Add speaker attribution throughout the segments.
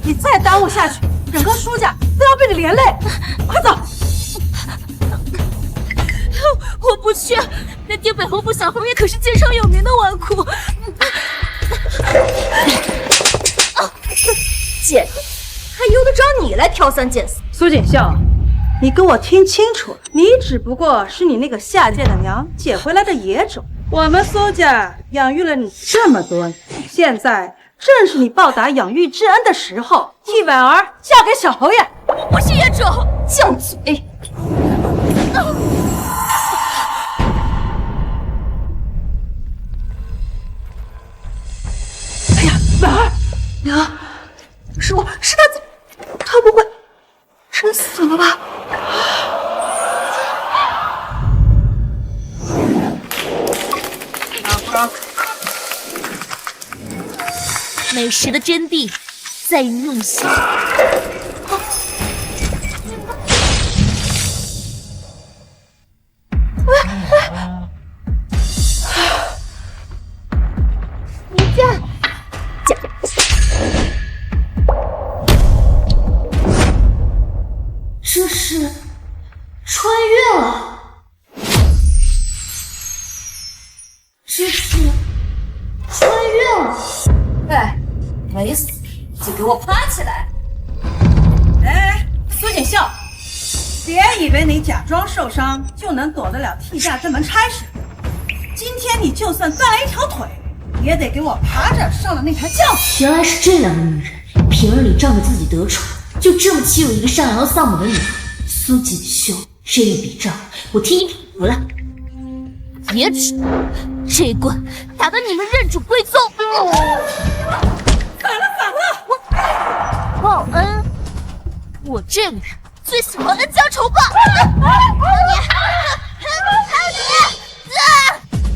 Speaker 1: 你再耽误下去，整个舒家都要被你连累。快走！
Speaker 2: 我不去，那丁北侯府小侯爷可是街上有名的纨绔。姐，还用得着你来挑三拣四？
Speaker 1: 苏锦绣，你给我听清楚，你只不过是你那个下贱的娘捡回来的野种。我们苏家养育了你这么多年，现在正是你报答养育之恩的时候，替婉儿嫁给小侯爷。
Speaker 2: 我不是野种，犟嘴！
Speaker 1: 哎呀，婉儿，娘，是他不会真死了吧？
Speaker 2: 美食的真谛在于用心。你这是穿越了，这是穿越了。哎，没死就给我趴起来！
Speaker 1: 哎，苏锦绣，别以为你假装受伤就能躲得了替嫁这门差事。今天你就算断了一条腿，也得给我爬着上了那台轿子。
Speaker 2: 原来是这样的女人，平日里仗着自己得宠，就这么欺负一个善良又丧母的女儿。苏锦绣，这一笔账我替你补了。野种，这一棍打得你们认主归宗！
Speaker 1: 反了！
Speaker 2: 报恩，我这个人最喜欢恩将仇报。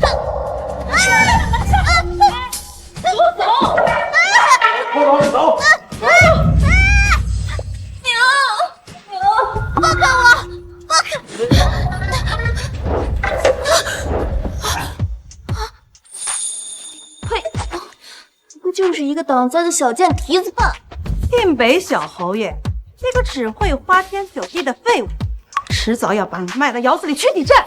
Speaker 3: 走！
Speaker 2: 放开我！放开！呸！不就是一个挡灾的小贱蹄子吧？
Speaker 1: 定北小侯爷，那个只会花天酒地的废物，迟早要把你卖到窑子里去抵债。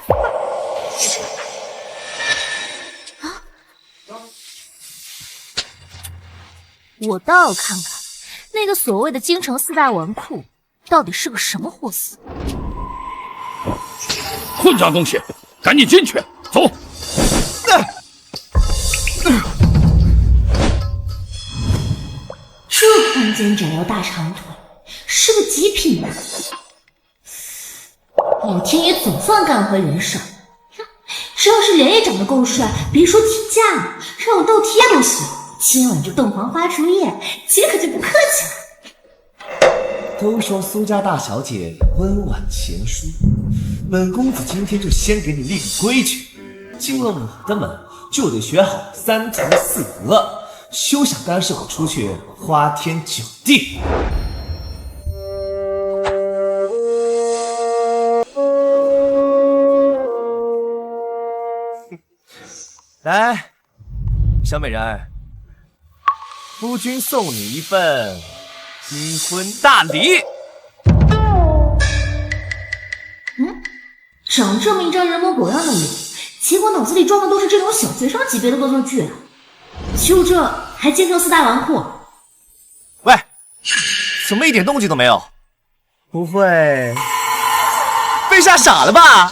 Speaker 2: 我倒要看看那个所谓的京城四大纨绔到底是个什么货色！
Speaker 3: 混账东西，赶紧进去！走！
Speaker 2: 这宽肩窄腰大长腿，是个极品男。老天爷总算干回人手，只要是脸也长得够帅，别说替嫁了，让我倒贴都行。今晚这洞房花烛夜，姐可就不客气了。
Speaker 4: 都说苏家大小姐温婉贤淑，本公子今天就先给你立个规矩，进了我的门就得学好三从四德，休想干涉我出去花天酒地。来，小美人，夫君送你一份金婚大礼。
Speaker 2: 长这么一张人模狗样的脸，结果脑子里装的都是这种小贼商级别的恶作剧啊！就这还京城四大纨绔？
Speaker 4: 喂，怎么一点动静都没有？不会被吓傻了吧？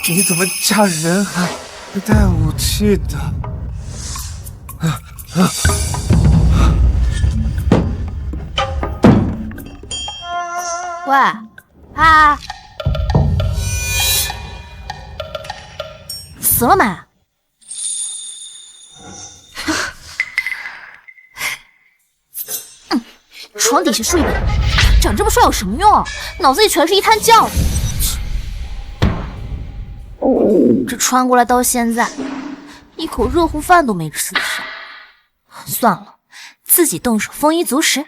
Speaker 4: 你怎么嫁人还带武器的？
Speaker 2: 喂，啊，死了没？床底下睡吧，长这么帅有什么用？脑子里全是一滩浆子。这穿过来到现在，一口热乎饭都没吃上。算了，自己动手丰衣足食。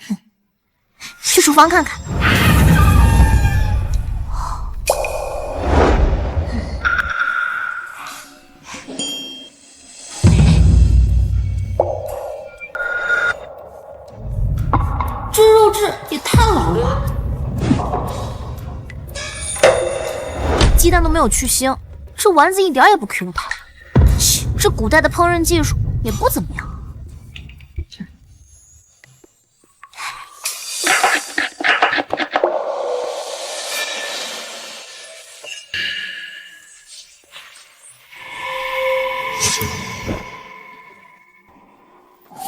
Speaker 2: 哼，去厨房看看。鸡蛋都没有去腥，这丸子一点也不 Q 弹。切，这古代的烹饪技术也不怎么样。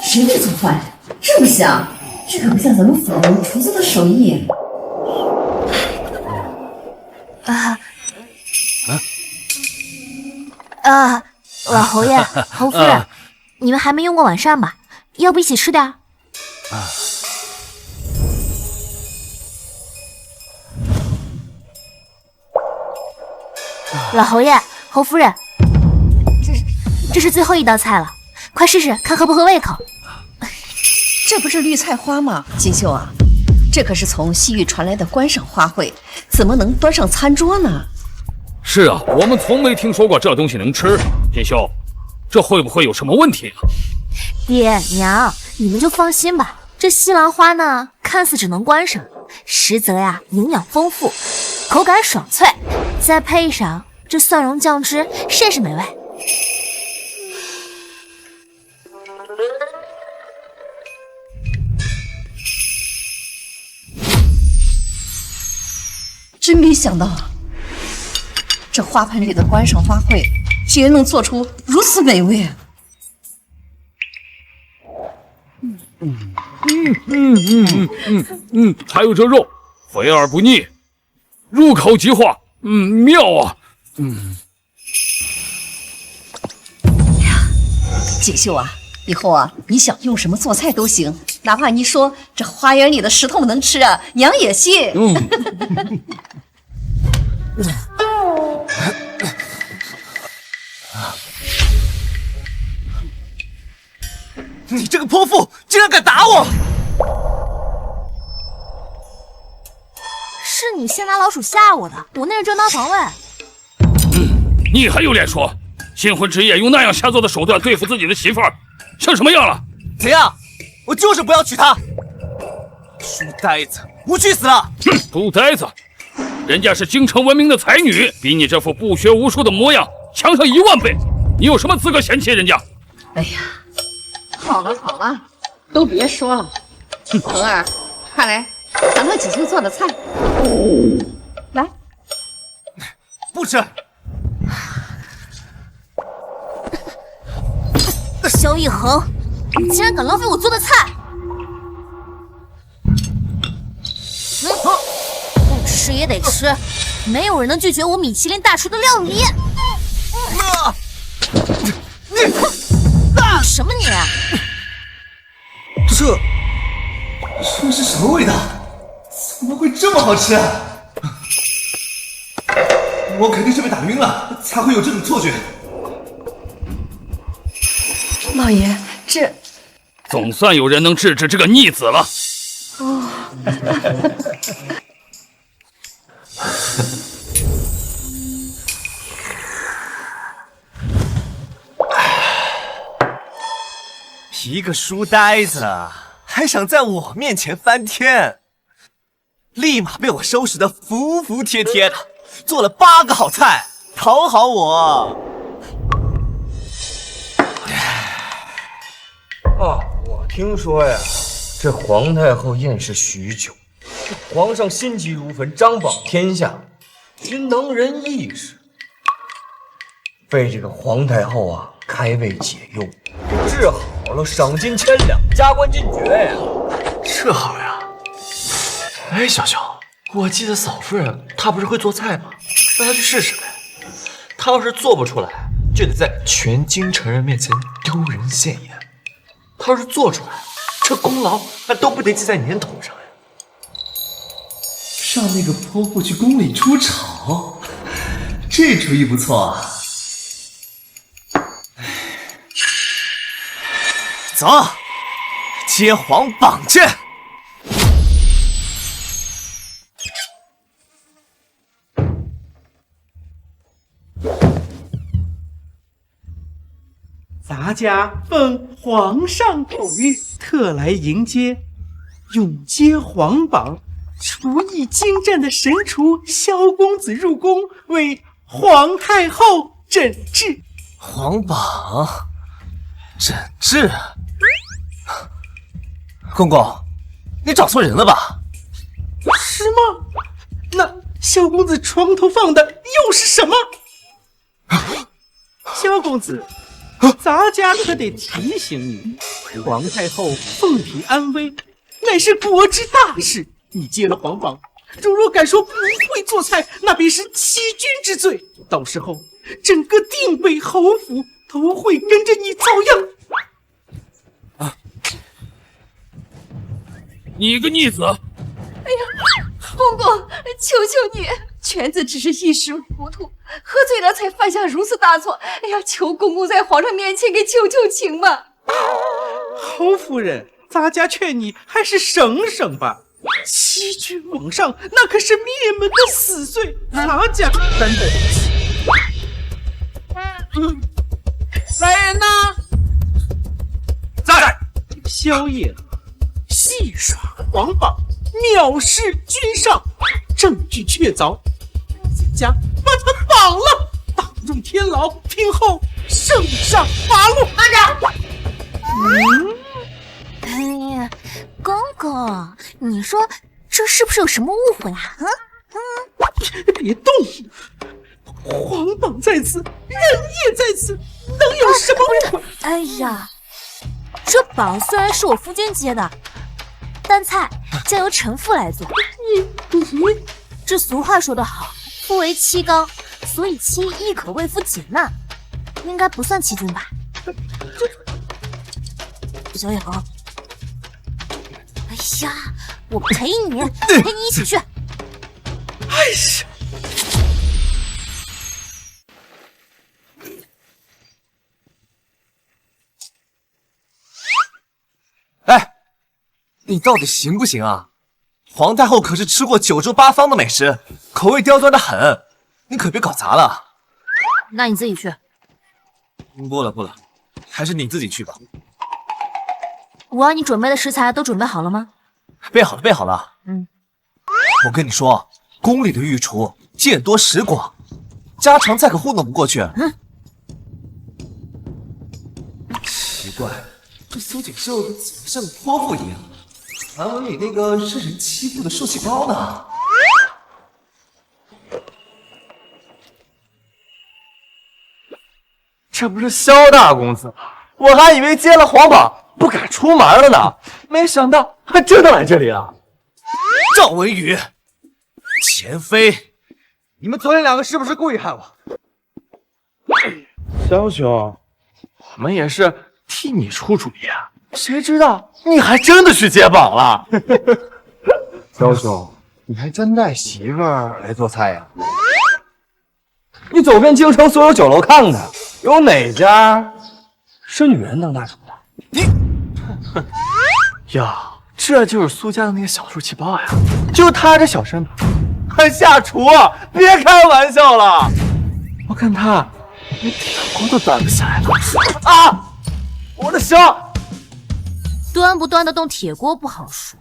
Speaker 5: 谁会做饭呀？这么香，这可不像咱们府人厨子的手艺。
Speaker 2: 老侯爷、侯夫人，你们还没用过晚膳吧？要不一起吃点儿？老侯爷、侯夫人，这是最后一道菜了，快试试看合不合胃口。
Speaker 5: 这不是绿菜花吗？锦绣啊，这可是从西域传来的观赏花卉，怎么能端上餐桌呢？
Speaker 3: 是啊，我们从没听说过这东西能吃。锦绣，这会不会有什么问题啊？
Speaker 2: 爹娘，你们就放心吧。这西兰花呢，看似只能观赏，实则呀营养丰富，口感爽脆，再配上这蒜蓉酱汁，甚是美味。
Speaker 5: 真没想到，这花盆里的观赏花卉居然能做出如此美味。
Speaker 3: 还有这肉，肥而不腻，入口即化，妙啊！
Speaker 5: 锦绣啊，以后啊，你想用什么做菜都行，哪怕你说这花园里的石头能吃啊，娘也信。
Speaker 4: 你这个泼妇，竟然敢打我！
Speaker 2: 是你先拿老鼠吓我的，我那是正当防卫。
Speaker 3: 你还有脸说？新婚之夜用那样下作的手段对付自己的媳妇儿，像什么样了？
Speaker 4: 怎样？我就是不要娶她！书呆子，无趣死了！
Speaker 3: 哼，书呆子，人家是京城闻名的才女，比你这副不学无术的模样强上10000倍，你有什么资格嫌弃人家？
Speaker 5: 哎呀，好了好了，都别说了。恒儿，快来，尝尝锦绣做的菜。来，
Speaker 4: 不吃。
Speaker 2: 萧逸恒，你竟然敢浪费我做的菜！不吃也得吃，没有人能拒绝我米其林大厨的料理。你什么你？
Speaker 4: 这是什么味道？怎么会这么好吃啊？我肯定是被打晕了，才会有这种错觉。
Speaker 5: 老爷，这
Speaker 3: 总算有人能制止这个逆子了。
Speaker 4: 一个书呆子还想在我面前翻天，立马被我收拾得服服帖帖的，做了8个好菜讨好我。
Speaker 6: 我听说呀，这皇太后厌世许久，这皇上心急如焚，张榜天下，寻能人异士，为这个皇太后啊开胃解忧，这治好了赏金1000两，加官进爵呀。
Speaker 7: 这好呀！哎，小小，我记得嫂夫人她不是会做菜吗？让她去试试呗。她要是做不出来，就得在全京城人面前丢人现眼。她要是做出来，这功劳那都不得记在你的头上呀。
Speaker 4: 让那个泼妇去宫里出丑，这主意不错啊！走，接皇榜去。
Speaker 8: 咱家奉皇上口谕，特来迎接永接皇榜、厨艺精湛的神厨萧公子入宫，为皇太后诊治。
Speaker 4: 皇榜诊治？公公，你找错人了吧？
Speaker 8: 是吗？那萧公子床头放的又是什么？萧公子，咱家可得提醒你，皇太后凤体安危，乃是国之大事。你接了皇榜，若敢说不会做菜，那便是欺君之罪。到时候，整个定北侯府都会跟着你遭殃。
Speaker 3: 你个逆子！
Speaker 5: 公公，求求你，犬子只是一时糊涂，喝醉了才犯下如此大错。哎呀，求公公在皇上面前给求求情吧。
Speaker 8: 侯夫人，咱家劝你还是省省吧。欺君罔上，那可是灭门的死罪，咱家担得起。
Speaker 9: 来人呐！
Speaker 3: 在。
Speaker 8: 萧夜河戏耍皇榜，藐视君上，证据确凿，咱家把他绑了，打入天牢，听候圣上发落。
Speaker 2: 慢着！哎呀，公公，你说这是不是有什么误会啊？
Speaker 8: 别动！皇榜在此，人也在此，能有什么误会？
Speaker 2: 哎呀，这榜虽然是我夫君接的，但菜将由臣妇来做。这俗话说得好，夫为妻纲，所以妻亦可为夫解难，应该不算欺君吧？小野猴，哎呀，我陪你一起去。
Speaker 8: 哎呀！
Speaker 4: 哎，你到底行不行啊？皇太后可是吃过九州八方的美食，口味刁钻的很，你可别搞砸了。
Speaker 2: 那你自己去。
Speaker 4: 不了，还是你自己去吧。
Speaker 2: 我让你准备的食材都准备好了吗？
Speaker 4: 备好了。我跟你说，宫里的御厨见多识广，家常菜可糊弄不过去。奇怪，这苏锦绣怎么像个泼妇一样？传闻里那个是人欺负的受气包呢？
Speaker 7: 这不是萧大公子吗？我还以为接了皇榜不敢出门了呢，没想到还真的来这里了。
Speaker 4: 赵文宇，钱飞，
Speaker 6: 你们昨天两个是不是故意害我？
Speaker 7: 萧兄，我们也是替你出主意啊，谁知道你还真的去接榜了。
Speaker 6: 萧兄，你还真带媳妇儿来做菜呀？你走遍京城所有酒楼看看，有哪家是女人当大厨的？
Speaker 7: 呀，这就是苏家的那个小受气包呀！就他这小身板，还下厨，别开玩笑了。我看他连铁锅都端不下来了。啊！我的手！
Speaker 2: 端不端得动铁锅不好说，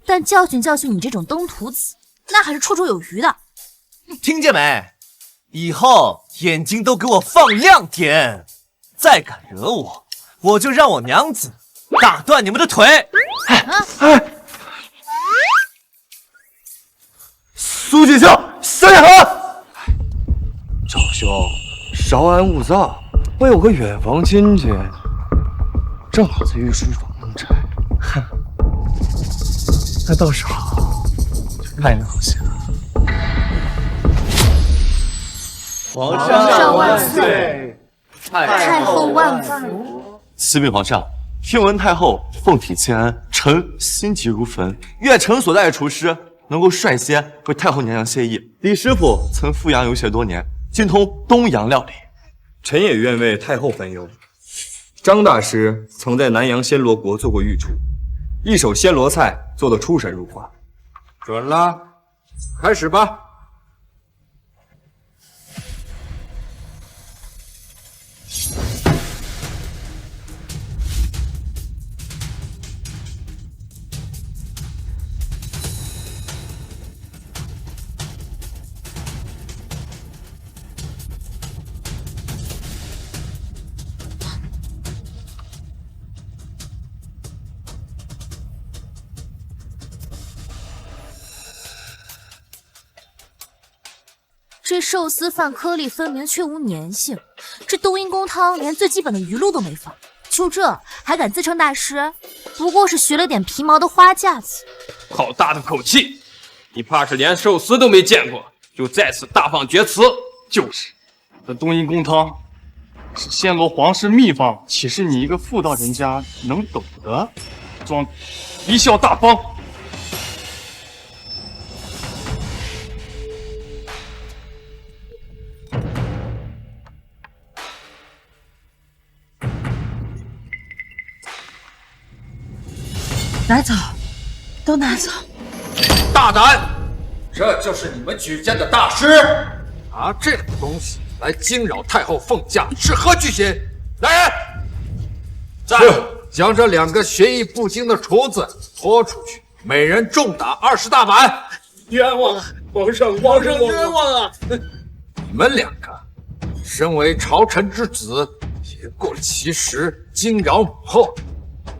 Speaker 2: 但教训教训你这种东土子，那还是绰绰有余的。
Speaker 4: 听见没？以后眼睛都给我放亮点，再敢惹我，我就让我娘子打断你们的腿！
Speaker 7: 苏锦绣，萧野河，
Speaker 6: 赵兄，稍安勿躁，我有个远房亲戚，正好在御书房弄差。
Speaker 7: 哼，那到时候就看你的好戏了。
Speaker 6: 皇
Speaker 2: 上万
Speaker 6: 岁！
Speaker 2: 太后万福！
Speaker 7: 启禀皇上，听闻太后凤体欠安，臣心急如焚，愿臣所带的厨师能够率先为太后娘娘谢意。李师傅曾赴洋游学多年，精通东洋料理。
Speaker 6: 臣也愿为太后分忧。张大师曾在南洋暹罗国做过御厨，一手暹罗菜做得出神入化。准了，开始吧。
Speaker 2: 这寿司饭颗粒分明，却无粘性。这冬阴功汤连最基本的鱼露都没放，就这还敢自称大师？不过是学了点皮毛的花架子。
Speaker 10: 好大的口气！你怕是连寿司都没见过，就在此大放厥词？
Speaker 11: 就是，这冬阴功汤是暹罗皇室秘方，岂是你一个妇道人家能懂的？装贻笑大方！
Speaker 12: 拿走，都拿走！
Speaker 13: 大胆！这就是你们举荐的大师？拿这种东西来惊扰太后凤驾，是何居心？来人！在，将这2个学艺不精的厨子拖出去，每人重打20大板。
Speaker 10: 冤枉啊！皇上冤枉啊！
Speaker 13: 你们2个，身为朝臣之子，也过了其时，惊扰母后，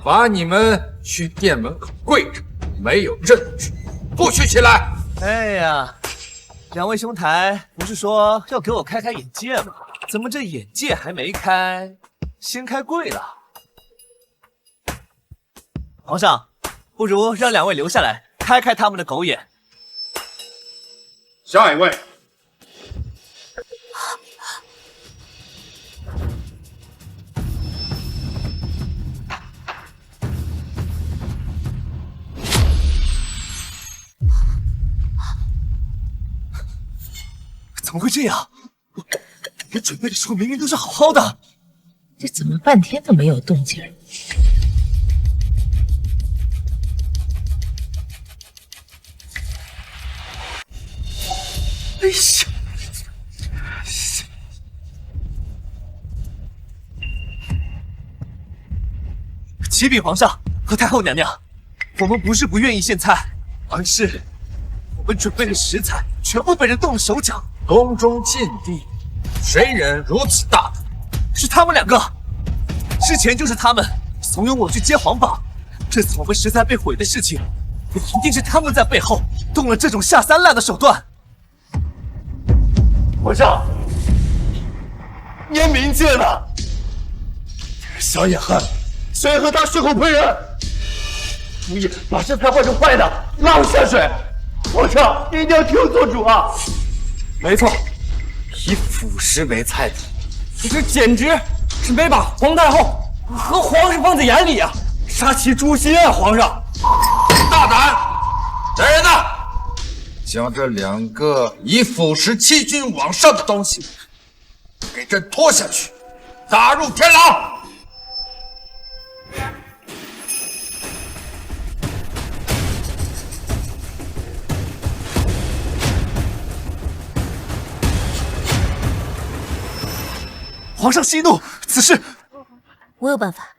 Speaker 13: 罚你们去殿门口跪着，没有证据，不许起来！
Speaker 4: 哎呀，2位兄台不是说要给我开开眼界吗？怎么这眼界还没开，先开柜了？皇上，不如让2位留下来，开开他们的狗眼。
Speaker 10: 下一位。
Speaker 4: 怎么会这样？我准备的时候明明都是好好的，
Speaker 12: 这怎么半天都没有动静？
Speaker 4: 哎呀！启禀皇上和太后娘娘，我们不是不愿意献菜，而是我们准备的食材全部被人动了手脚。
Speaker 13: 宫中禁地，谁人如此大胆？
Speaker 4: 是他们2个，之前就是他们怂恿我去接皇榜，这次我们食材被毁的事情，也一定是他们在背后动了这种下三滥的手段。
Speaker 11: 皇上，您明鉴了，小野汉谁和他血口喷人，故意把食材换成坏的，拉我下水。皇上，你一定要替我做主啊！
Speaker 6: 没错，以腐蚀为菜的，你这简直是没把皇太后和皇室放在眼里啊！杀其诛心啊！皇上，
Speaker 13: 大胆！来人呐，将这2个以腐蚀欺君罔上的东西给朕拖下去，打入天牢！
Speaker 4: 皇上息怒，此事
Speaker 2: 我有办法。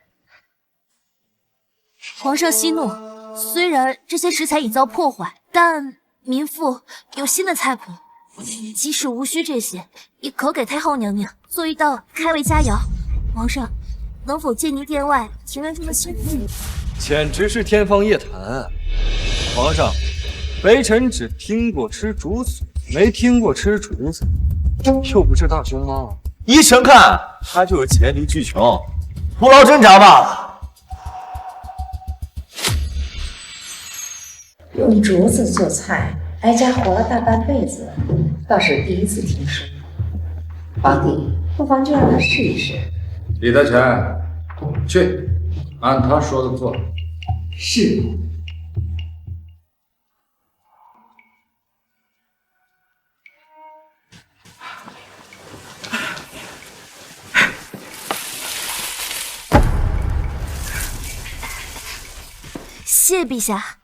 Speaker 2: 皇上息怒，虽然这些食材已遭破坏，但民妇有新的菜谱，即使无需这些，也可给太后娘娘做一道开胃佳肴。皇上，能否借您殿外庭院中的新妇？
Speaker 6: 简直是天方夜谭啊！皇上，微臣只听过吃竹笋，没听过吃竹子，又不是大熊猫。
Speaker 7: 依臣看，他就是黔驴技穷，徒劳挣扎罢了。
Speaker 12: 用竹子做菜，哀家活了大半辈子，倒是第一次听说。皇帝，不妨就让他试一试。
Speaker 13: 李德全，去，按他说的做。
Speaker 12: 是。
Speaker 2: 谢陛下。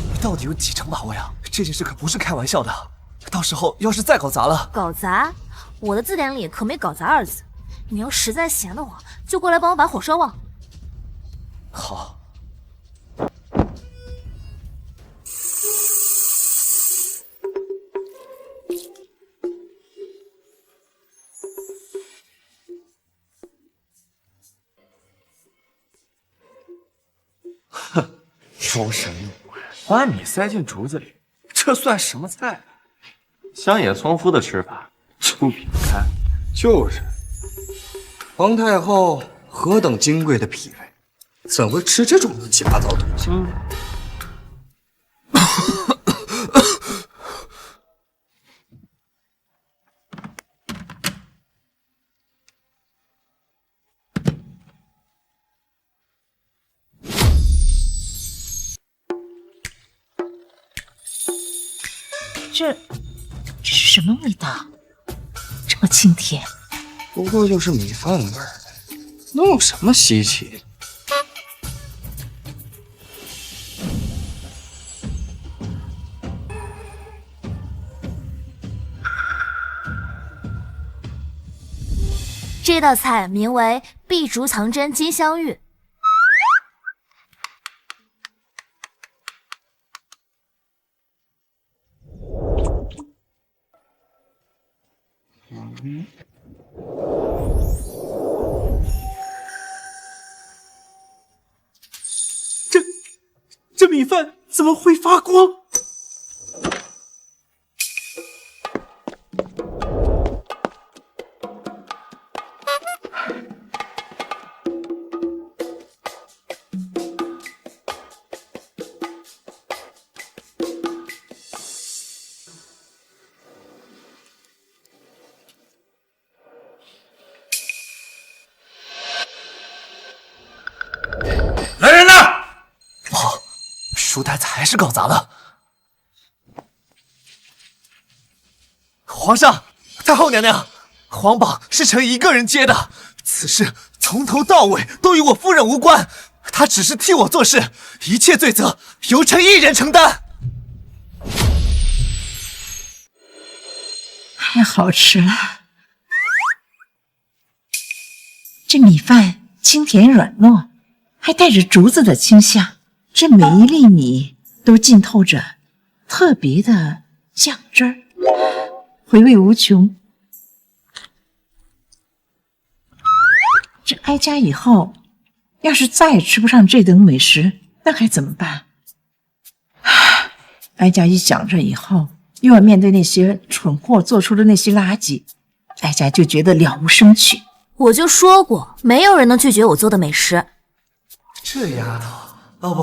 Speaker 4: 你到底有几成把握呀？这件事可不是开玩笑的，到时候要是再搞砸了，
Speaker 2: 搞砸？我的字典里可没搞砸二字。你要实在闲得慌，就过来帮我把火烧旺。
Speaker 4: 好。
Speaker 7: 说什么？把米塞进竹子里，这算什么菜？乡野村夫的吃法就比不开。
Speaker 6: 就是，皇太后何等金贵的脾胃，怎会吃这种乱七八糟的东西？
Speaker 2: 这是什么味道？这么清甜。
Speaker 6: 不过就是米饭味儿，能有什么稀奇？
Speaker 2: 这道菜名为碧竹藏针金镶玉。
Speaker 8: 这米饭怎么会发光？
Speaker 4: 来人呐！不好，书呆子还是搞砸了。皇上，太后娘娘，皇榜是臣一个人接的，此事从头到尾都与我夫人无关，她只是替我做事，一切罪责由臣一人承担。
Speaker 14: 太好吃了，这米饭清甜软糯，还带着竹子的清香，这每一粒米都浸透着特别的酱汁儿，回味无穷。这哀家以后要是再也吃不上这等美食，那该怎么办？哀家一想着以后又要面对那些蠢货做出的那些垃圾，哀家就觉得了无生趣。
Speaker 2: 我就说过，没有人能拒绝我做的美食。
Speaker 4: 这丫头，哦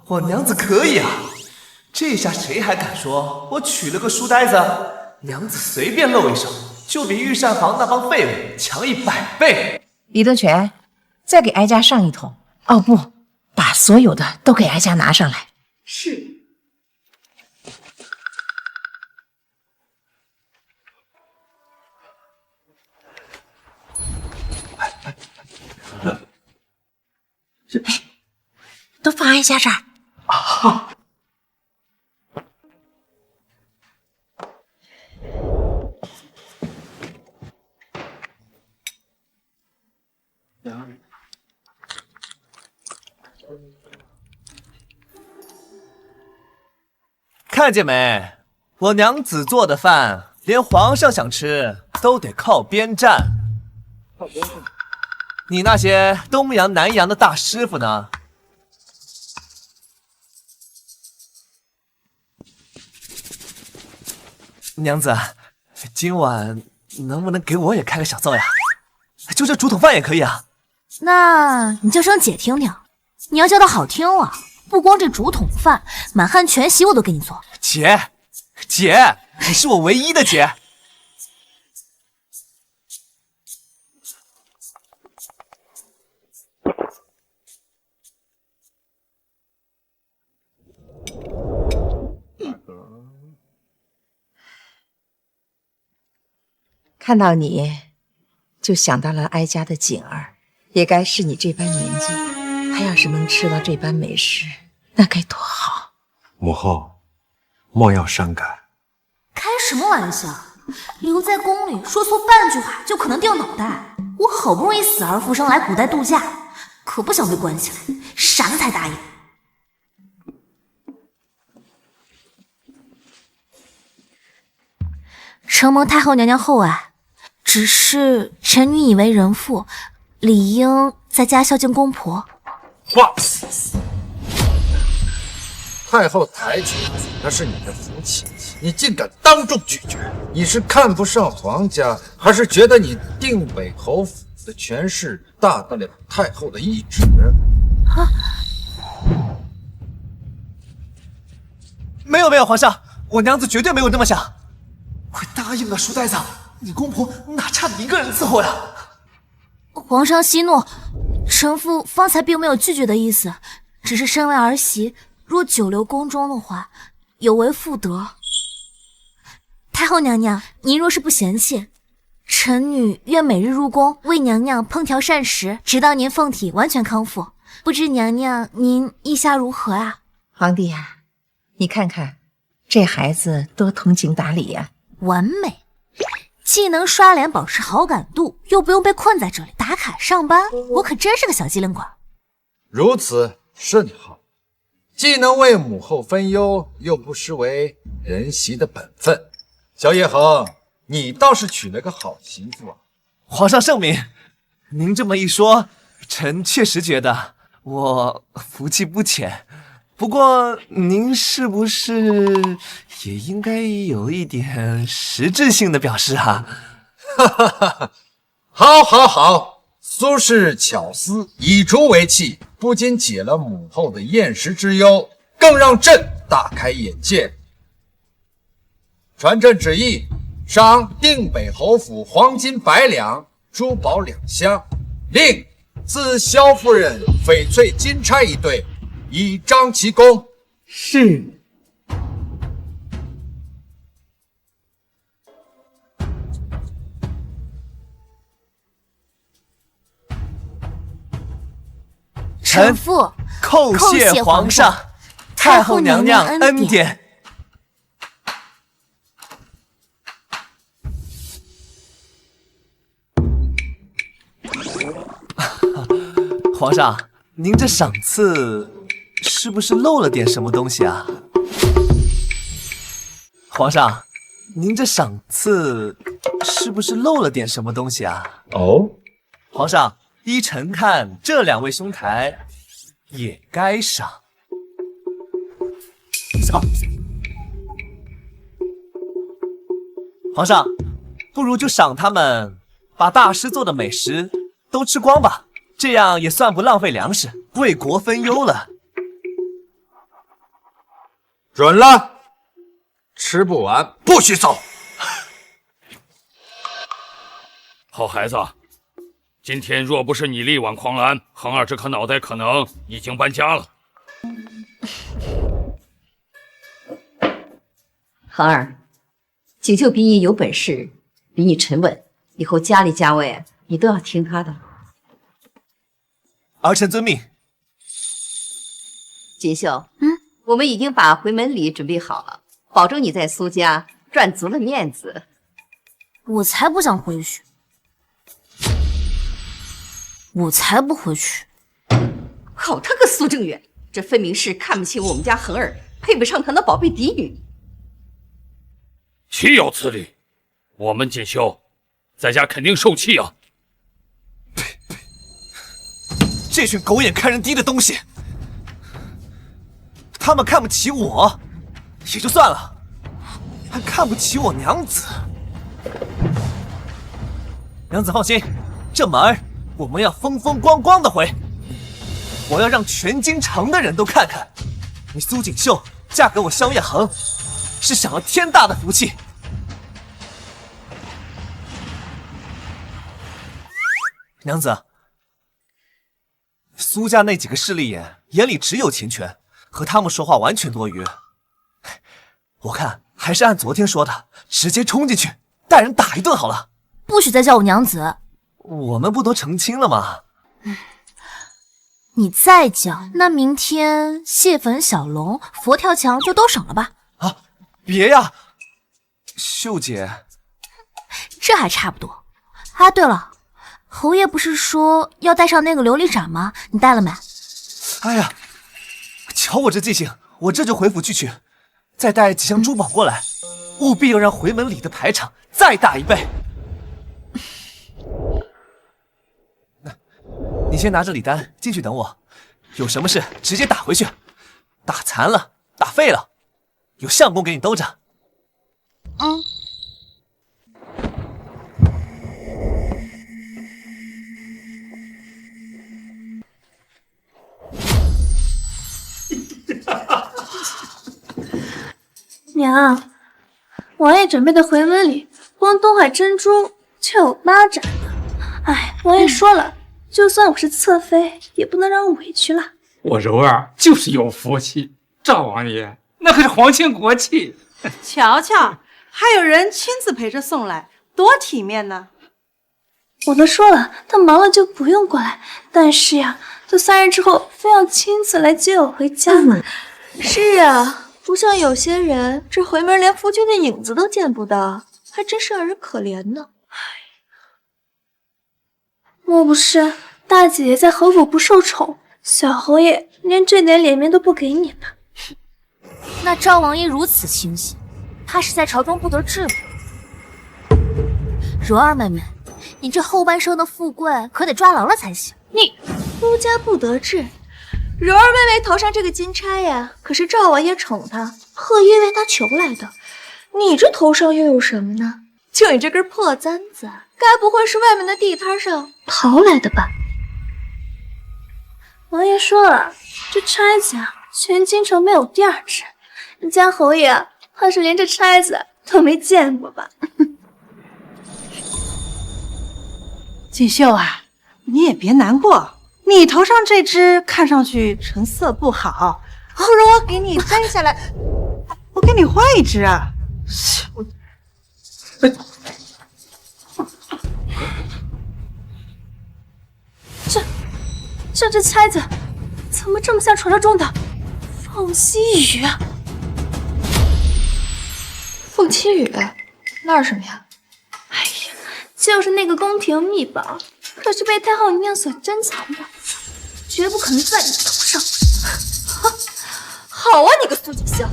Speaker 4: 不，我娘子可以啊！这下谁还敢说我娶了个书呆子？娘子随便露一手，就比御膳房那帮废物强100倍。
Speaker 14: 李德全，再给哀家上一桶。哦不，把所有的都给哀家拿上来。
Speaker 1: 是。
Speaker 14: 都放哀家这儿。
Speaker 4: 啊！看见没？我娘子做的饭，连皇上想吃都得靠边站。你那些东洋南洋的大师傅呢？娘子，今晚能不能给我也开个小灶呀？就这竹筒饭也可以啊。
Speaker 2: 那你叫声姐听听，你要叫的好听啊，不光这竹筒饭，满汉全席我都给你做。
Speaker 4: 姐，姐，你是我唯一的姐。
Speaker 14: 看到你，就想到了哀家的锦儿，也该是你这般年纪，她要是能吃到这般美食，那该多好。
Speaker 11: 母后，莫要伤感。
Speaker 2: 开什么玩笑？留在宫里说错半句话就可能掉脑袋。我好不容易死而复生来古代度假，可不想被关起来，傻子才答应。承蒙太后娘娘厚爱，只是臣女已为人妇，理应在家孝敬公婆。
Speaker 13: 太后抬举你，那是你的福气，你竟敢当众拒绝，你是看不上皇家，还是觉得你定北侯府的权势大得了太后的懿旨？
Speaker 4: 没有，皇上，我娘子绝对没有这么想。快答应了，书呆子，你公婆哪差你一个人伺候呀？
Speaker 2: 皇上息怒，臣妇方才并没有拒绝的意思，只是身为儿媳，若久留宫中的话，有违妇德。太后娘娘，您若是不嫌弃，臣女愿每日入宫为娘娘烹调膳食，直到您凤体完全康复。不知娘娘您意下如何啊？
Speaker 14: 皇帝呀，你看看这孩子多通情达理呀，
Speaker 2: 完美，既能刷脸保持好感度，又不用被困在这里打卡上班，我可真是个小机灵鬼。
Speaker 13: 如此甚好，既能为母后分忧，又不失为人媳的本分。小叶恒，你倒是娶了个好媳妇啊！
Speaker 4: 皇上圣明，您这么一说，臣确实觉得我福气不浅。不过您是不是也应该有一点实质性的表示啊？
Speaker 13: 哈哈哈！好，好，好！苏轼巧思，以竹为器，不仅解了母后的厌食之忧，更让朕大开眼界。传朕旨意，赏定北侯府黄金100两，珠宝2箱，另赐萧夫人翡翠金钗1对，以彰其功。
Speaker 14: 是。
Speaker 4: 臣
Speaker 2: 父
Speaker 4: 叩谢皇上，太后娘娘恩典。皇上，您这赏赐是不是漏了点什么东西啊？皇上，您这赏赐是不是漏了点什么东西啊？
Speaker 13: 哦，
Speaker 4: 皇上，依臣看，这2位兄台也该赏。皇上，不如就赏他们把大师做的美食都吃光吧。这样也算不浪费粮食，为国分忧了。
Speaker 13: 准了，吃不完不许走。
Speaker 3: 好孩子，今天若不是你力挽狂澜，恒儿这颗脑袋可能已经搬家了。
Speaker 12: 恒儿，锦绣比你有本事，比你沉稳，以后家里家外你都要听他的。
Speaker 4: 儿臣遵命。
Speaker 12: 锦绣，我们已经把回门礼准备好了，保证你在苏家赚足了面子。
Speaker 2: 我才不想回去，我才不回去。
Speaker 12: 好他个苏正远，这分明是看不起我们家恒儿，配不上他那宝贝嫡女。
Speaker 3: 岂有此理！我们锦绣在家肯定受气啊！
Speaker 4: 这群狗眼看人低的东西，他们看不起我也就算了，还看不起我娘子。娘子放心，这门儿我们要风风光光的回。我要让全京城的人都看看，你苏锦绣嫁给我萧叶恒，是享了天大的福气。娘子，苏家那几个势利眼眼里只有钱权，和他们说话完全多余。我看还是按昨天说的，直接冲进去带人打一顿好了。
Speaker 2: 不许再叫我娘子。
Speaker 4: 我们不都成亲了吗？
Speaker 2: 你再叫，那明天蟹粉小龙、佛跳墙就都省了吧？
Speaker 4: 啊，别呀，秀姐，
Speaker 2: 这还差不多。啊，对了，侯爷不是说要带上那个琉璃盏吗？你带了没？
Speaker 4: 哎呀，瞧我这记性，我这就回府去取，再带几箱珠宝过来，务必要让回门礼的排场再大一倍。你先拿着礼单进去等我，有什么事直接打回去，打残了打废了，有相公给你兜着。
Speaker 5: 嗯。
Speaker 15: 娘，王爷准备的回门礼，光东海珍珠就有8盏呢。哎，王爷说了，就算我是侧妃，也不能让我委屈了。
Speaker 9: 我柔儿就是有福气，赵王爷那可是皇亲国戚。
Speaker 1: 瞧瞧，还有人亲自陪着送来，多体面呢。
Speaker 15: 我都说了，他忙了就不用过来。但是呀，这3日之后非要亲自来接我回家。是啊，不像有些人，这回门连夫君的影子都见不到，还真是让人可怜呢。莫不是大姐姐在侯府不受宠，小侯爷连这点脸面都不给你吧？
Speaker 2: 那赵王爷如此清醒，怕是在朝中不得志了。柔儿妹妹，你这后半生的富贵可得抓牢了才行。
Speaker 15: 你夫家不得志，柔儿妹妹头上这个金钗呀，可是赵王爷宠她，特意为她求来的。你这头上又有什么呢？就你这根破簪子，该不会是外面的地摊上淘来的吧？王爷说了，这钗子啊，全京城没有第2只。你家侯爷怕是连这钗子都没见过吧？
Speaker 1: 锦绣啊，你也别难过，你头上这只看上去成色不好，不如我给你摘下来，我给你换一只啊。
Speaker 15: 这钗子怎么这么像传说中的凤栖羽啊？
Speaker 5: 凤栖羽那是什么呀？
Speaker 15: 哎呀，就是那个宫廷秘宝，可是被太后娘所珍藏的，绝不可能在你头上。
Speaker 5: 好啊，你个苏锦绣，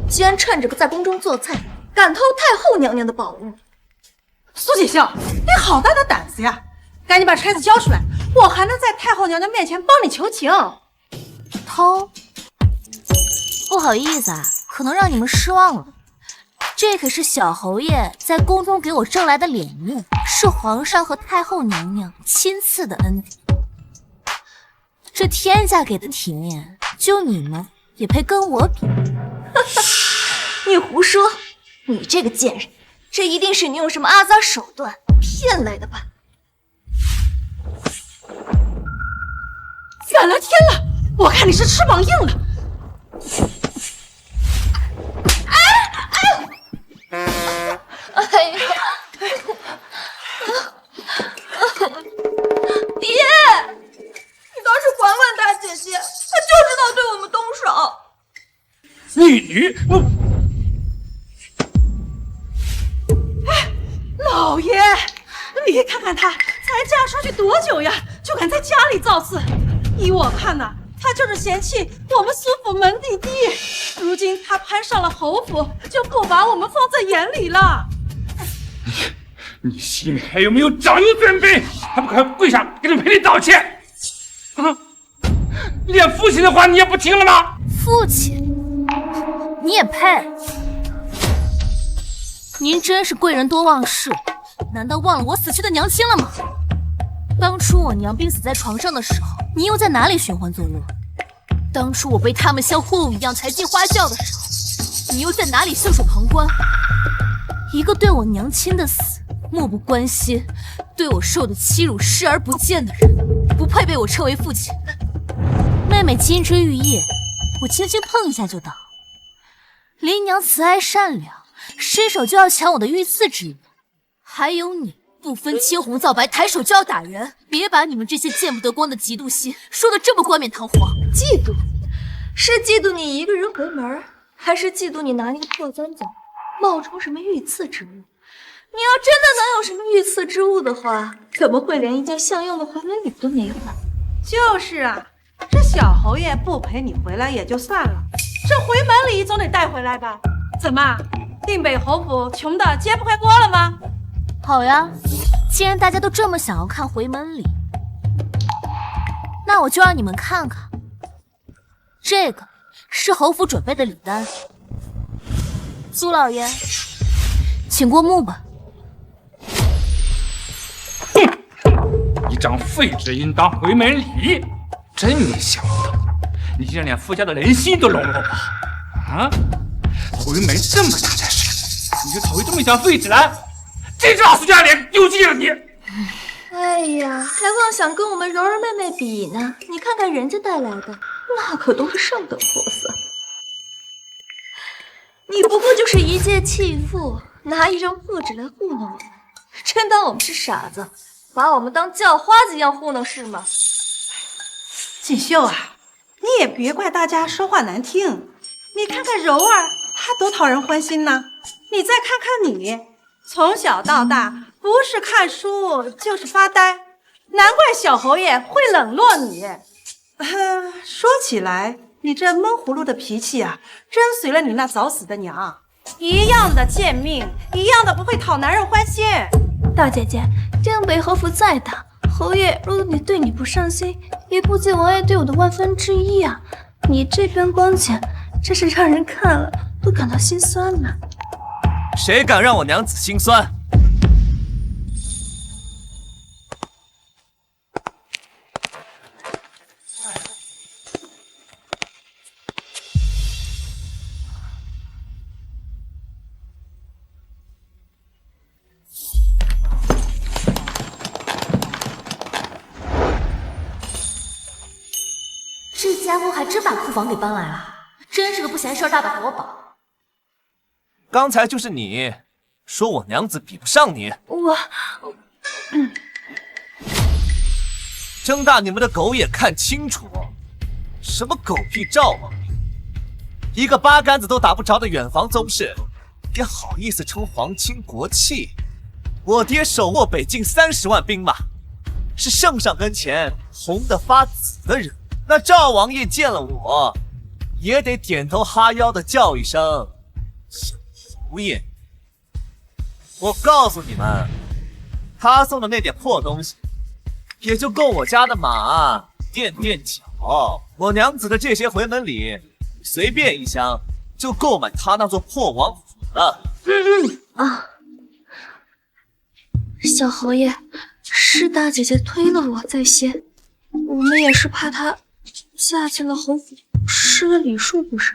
Speaker 5: 居然趁着在宫中做菜，敢偷太后娘娘的宝物！
Speaker 1: 苏锦绣，你好大的胆子呀！赶紧把钗子交出来，我还能在太后娘娘面前帮你求情。
Speaker 2: 偷？不好意思啊，可能让你们失望了。这可是小侯爷在宫中给我挣来的脸面，是皇上和太后娘娘亲赐的恩典。这天下给的体面，就你们也配跟我比？
Speaker 5: 你胡说！你这个贱人，这一定是你用什么阿杂手段骗来的吧？
Speaker 1: 反了天了！我看你是翅膀硬了。
Speaker 5: 哎呀！爹，你倒是管管大姐姐，她就知道对我们动手。
Speaker 9: 女，
Speaker 1: 老爷，你看看她才嫁出去多久呀，就敢在家里造次。依我看呐，她就是嫌弃我们苏府门第低，如今她攀上了侯府，就不把我们放在眼里了。
Speaker 9: 你心里还有没有长幼尊卑？还不快跪下给你赔礼道歉！啊，连父亲的话你也不听了吗？
Speaker 2: 父亲，你也配？您真是贵人多忘事，难道忘了我死去的娘亲了吗？当初我娘病死在床上的时候，你又在哪里寻欢作乐？当初我被他们像货物一样抬进花轿的时候，你又在哪里袖手旁观？一个对我娘亲的死漠不关心，对我受的欺辱视而不见的人，不配被我称为父亲。妹妹金枝玉叶，我轻轻碰一下就倒。林娘慈爱善良，伸手就要抢我的御赐之物。还有你，不分青红皂白，抬手就要打人。别把你们这些见不得光的嫉妒心说得这么冠冕堂皇。
Speaker 5: 嫉妒？是嫉妒你一个人回门，还是嫉妒你拿那个破簪子冒充什么御赐之物？你要真的能有什么御赐之物的话，怎么会连一件相用的回门礼都没有呢？
Speaker 1: 就是啊，这小侯爷不陪你回来也就算了，这回门礼总得带回来吧？怎么，定北侯府穷的揭不开锅了吗？
Speaker 2: 好呀，既然大家都这么想要看回门礼，那我就让你们看看，这个是侯府准备的礼单。苏老爷，请过目吧。
Speaker 9: 一张废纸应当回门礼，真没想到，你竟然连傅家的人心都笼络不好啊！回门这么大件事，你就讨厌这么一张废纸来？这张苏家脸丢尽了你！
Speaker 5: 哎呀，还妄想跟我们柔儿妹妹比呢？你看看人家带来的，那可都是上等货色。你不过就是一介弃妇，拿一张破纸来糊弄我们，真当我们是傻子，把我们当叫花子一样糊弄是吗？
Speaker 1: 锦绣啊，你也别怪大家说话难听。你看看柔儿，她多讨人欢心呢。你再看看你，从小到大不是看书就是发呆，难怪小侯爷会冷落你。说起来，你这闷葫芦的脾气啊，真随了你那早死的娘。一样的贱命，一样的不会讨男人欢心。
Speaker 5: 大姐姐，定北侯府再大，侯爷若对你不上心，也不及王爷对我的1/1000啊！你这般光景，真是让人看了都感到心酸呢。
Speaker 4: 谁敢让我娘子心酸？
Speaker 2: 这家伙还真把库房给搬来了，真是个不嫌事儿大的活宝。
Speaker 4: 刚才就是你说我娘子比不上你，睁大你们的狗眼看清楚，什么狗屁赵王，一个八竿子都打不着的远房宗室，也好意思称皇亲国戚？我爹手握北境30万兵马，是圣上跟前红得发紫的人，那赵王爷见了我，也得点头哈腰的叫一声小侯爷。我告诉你们，他送的那点破东西，也就够我家的马垫垫脚。我娘子的这些回门礼，随便一箱就购买他那座破王府了。
Speaker 5: 小侯爷，是大姐姐推了我在先，我们也是怕她嫁进了侯府，失了礼数不是？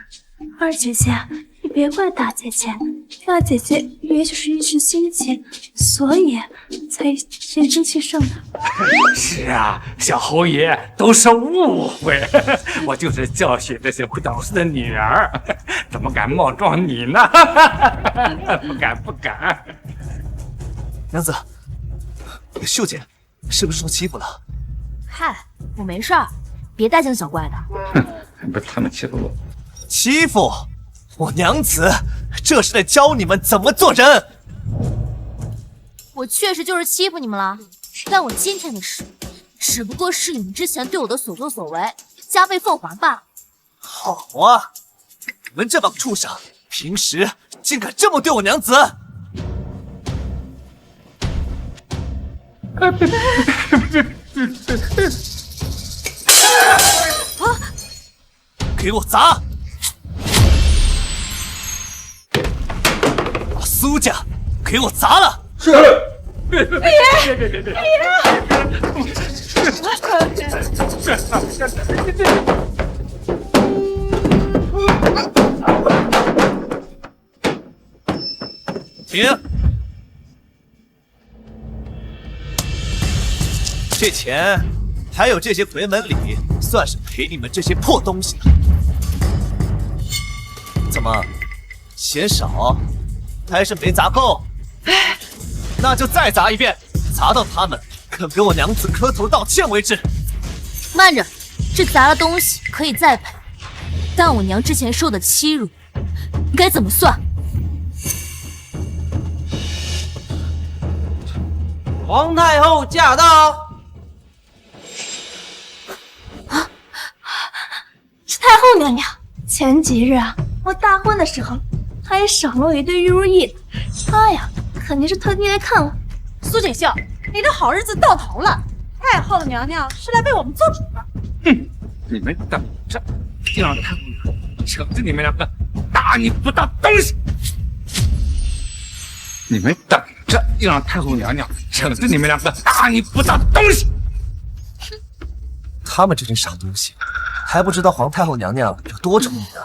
Speaker 5: 二姐姐，你别怪大姐姐，大姐姐也许是一时心情，所以才神清气盛的。
Speaker 9: 是啊，小侯爷都是误会，我就是教训这些不懂事的女儿，怎么敢冒撞你呢？不敢。
Speaker 4: 娘子，秀姐是不是受欺负了？
Speaker 2: 嗨，我没事儿，别大惊小怪的。
Speaker 9: 还不是他们欺负我？
Speaker 4: 欺负我娘子，这是在教你们怎么做人。
Speaker 2: 我确实就是欺负你们了，但我今天的事，只不过是你们之前对我的所作所为加倍奉还罢了。
Speaker 4: 好啊，你们这帮畜生，平时竟敢这么对我娘子！给我砸！把苏家给我砸了！
Speaker 9: 是。别！
Speaker 4: 停！这钱还有这些回门礼，算是赔你们这些破东西了。怎么，嫌少，还是没砸够？那就再砸一遍，砸到他们肯跟我娘子磕头道歉为止。
Speaker 2: 慢着，这砸了东西可以再赔，但我娘之前受的欺辱，该怎么算？
Speaker 8: 皇太后驾到！
Speaker 5: 是太后娘娘。前几日啊，我大婚的时候，还赏了我一对玉如意，她呀，肯定是特地来看我。
Speaker 1: 苏锦绣，你的好日子到头了！太后的娘娘是来为我们做主的。
Speaker 9: 哼，你们等着，就让太后惩治你们两个大逆不道东西！你们等着，让太后娘娘惩治你们两个大逆不道的东西！
Speaker 4: 他们这群傻东西，还不知道皇太后娘娘有多宠你呢。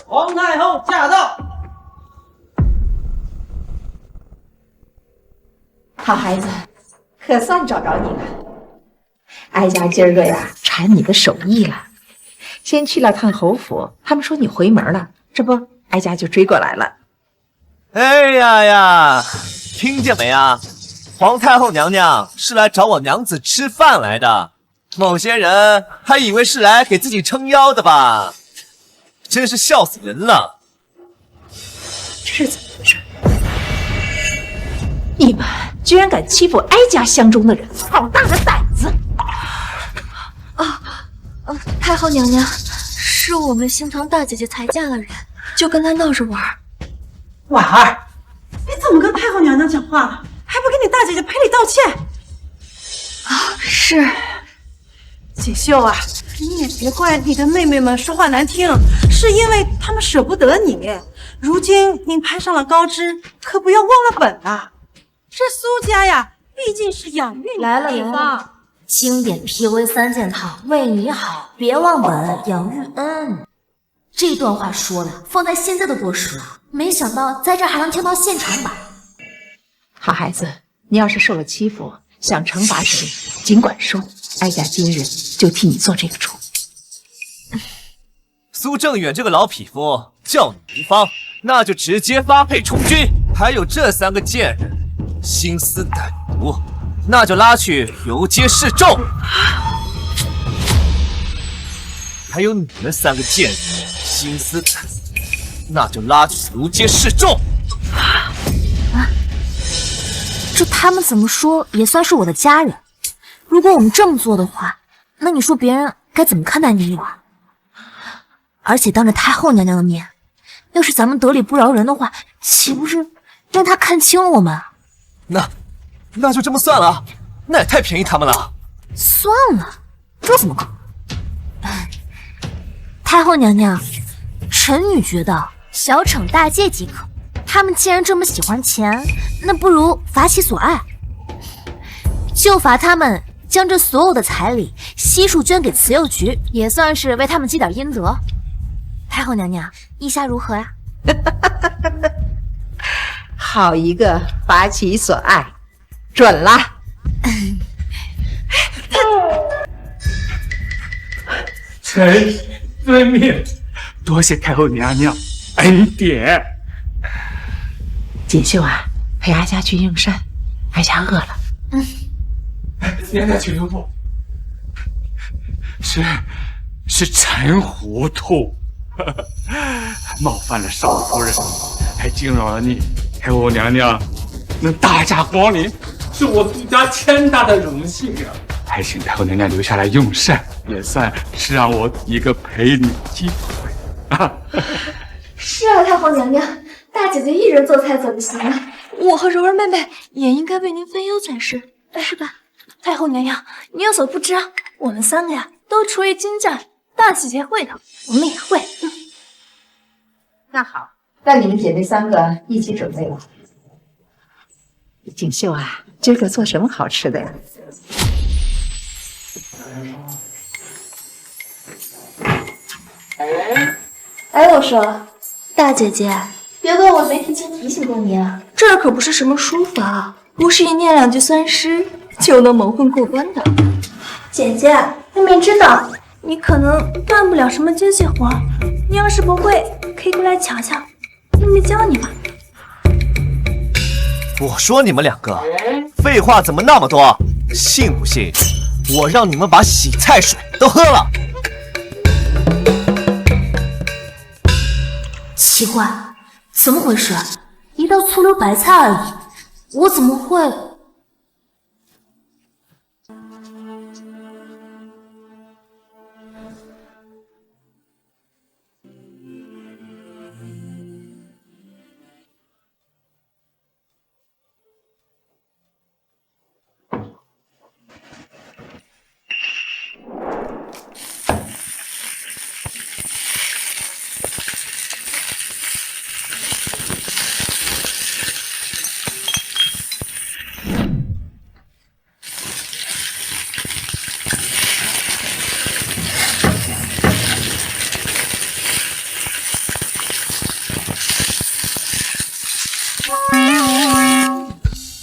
Speaker 8: 皇太后驾到！
Speaker 14: 好孩子，可算找着你了。哀家今儿个呀，馋你的手艺了，先去了趟侯府，他们说你回门了，这不，哀家就追过来了。
Speaker 4: 哎呀，听见没啊？皇太后娘娘是来找我娘子吃饭来的，某些人还以为是来给自己撑腰的吧，真是笑死人了。
Speaker 14: 这是怎么回事？你们居然敢欺负哀家相中的人，好大的胆子！
Speaker 15: 太后娘娘，是我们心疼大姐姐才嫁的人，就跟她闹着玩。
Speaker 1: 婉儿，你怎么跟太后娘娘讲话了？还不给你大姐姐赔礼道歉？
Speaker 15: 是。
Speaker 1: 锦绣啊，你也别怪你的妹妹们说话难听，是因为她们舍不得你。如今您攀上了高枝，可不要忘了本啊！这苏家呀，毕竟是养育你的地方。
Speaker 2: 经典 PUA 3件套，为你好，别忘本，养育恩。这段话说的放在现在都过时了，没想到在这还能听到现场版。
Speaker 14: 好孩子，你要是受了欺负，想惩罚谁，尽管说，哀家今日就替你做这个主。
Speaker 4: 苏正远这个老匹夫叫你无方，那就直接发配充军。还有这3个贱人，心思歹毒，那就拉去游街示众。还有你们3个贱人，心思歹毒，那就拉去游街示众。
Speaker 2: 这他们怎么说也算是我的家人，如果我们这么做的话，那你说别人该怎么看待你我？而且当着太后娘娘的面，要是咱们得理不饶人的话，岂不是让她看清了我们？
Speaker 4: 那就这么算了，那也太便宜他们了。
Speaker 2: 算了，这怎么搞？太后娘娘，臣女觉得小惩大戒即可。他们既然这么喜欢钱，那不如罚其所爱，就罚他们将这所有的彩礼悉数捐给慈幼局，也算是为他们积点阴德。太后娘娘，意下如何呀？
Speaker 14: 好一个罚其所爱，准了。
Speaker 9: 臣遵命，多谢太后娘娘恩典。
Speaker 14: 锦绣啊，陪哀家去用膳，哀家饿了。
Speaker 9: 娘娘请留步。是臣糊涂，冒犯了少夫人，还惊扰了你。太后娘娘能大驾光临，是我苏家天大的荣幸啊！还请太后娘娘留下来用膳，也算是让我一个陪礼机会啊。
Speaker 15: 是啊，太后娘娘，大姐姐一人做菜怎么行啊？我和柔儿妹妹也应该为您分忧才是，是吧？太后娘娘，你有所不知啊，我们3个呀都厨艺精湛，大姐姐会的，我们也会。
Speaker 14: 那好，那你们姐妹3个一起准备吧。锦绣啊，今儿个做什么好吃的呀？
Speaker 15: 哎，我说，大姐姐，别怪我没提前提醒过你啊，这儿可不是什么书房，不是一念2句3诗就能蒙混过关的。姐姐，妹妹知道你可能干不了什么精细活，你要是不会，可以过来瞧瞧，妹妹教你吧。
Speaker 4: 我说你们2个，废话怎么那么多？信不信我让你们把洗菜水都喝了？
Speaker 2: 奇怪，怎么回事？一道醋溜白菜而已，我怎么会？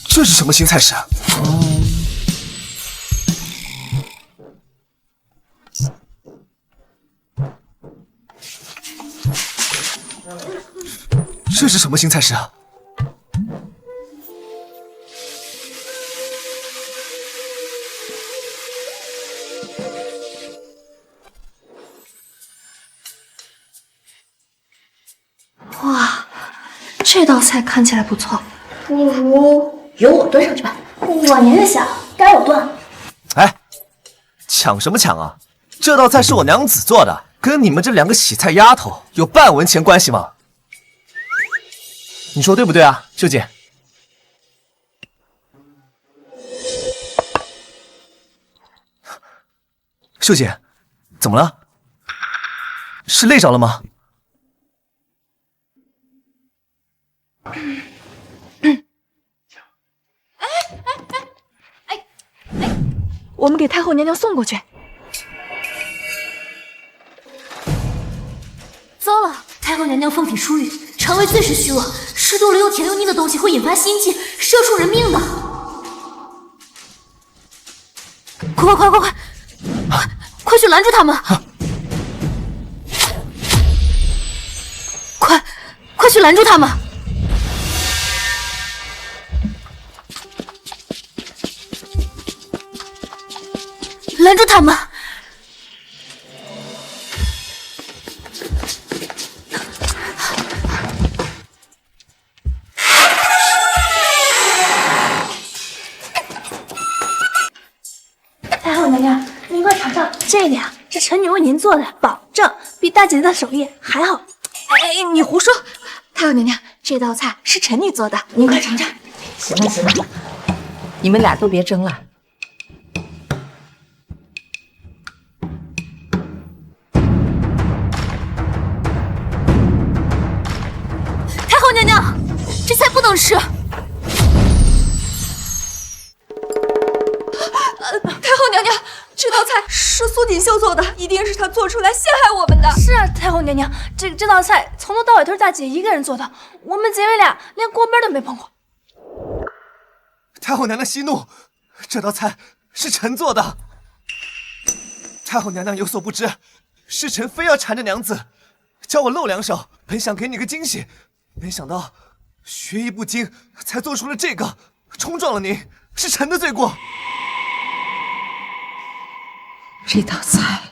Speaker 4: 这是什么新菜式？这是什么新菜式啊？
Speaker 15: 哇，这道菜看起来不错，
Speaker 2: 不如由我端上去吧。我年纪小，该我端。
Speaker 4: 哎，抢什么抢啊？这道菜是我娘子做的，跟你们这两个洗菜丫头有半文钱关系吗？你说对不对啊，秀姐？秀姐，怎么了？是累着了吗？
Speaker 15: 我们给太后娘娘送过去。
Speaker 2: 糟了，太后娘娘风体疏郁，肠胃最是虚弱，吃多了又甜又腻的东西会引发心悸，是要出人命的。快去拦住他们！快去拦住他们！拦住他们！
Speaker 15: 太后娘娘，您快尝尝这个呀，是臣女为您做的，保证比大姐姐的手艺还好。哎，你胡说！太后娘娘，这道菜是臣女做的，您快尝尝。
Speaker 14: 行了，你们俩都别争了。
Speaker 2: 太后娘娘，这菜不能吃。
Speaker 15: 太后娘娘，这道菜是苏锦绣做的，一定是她做出来陷害我们的。
Speaker 5: 是啊，太后娘娘，这道菜从头到尾都是大姐一个人做的，我们姐妹俩连锅边都没碰过。
Speaker 4: 太后娘娘息怒，这道菜是臣做的。太后娘娘有所不知，是臣非要缠着娘子，教我露两手，本想给你个惊喜，没想到学艺不精，才做出了这个，冲撞了您，是臣的罪过。
Speaker 14: 这道菜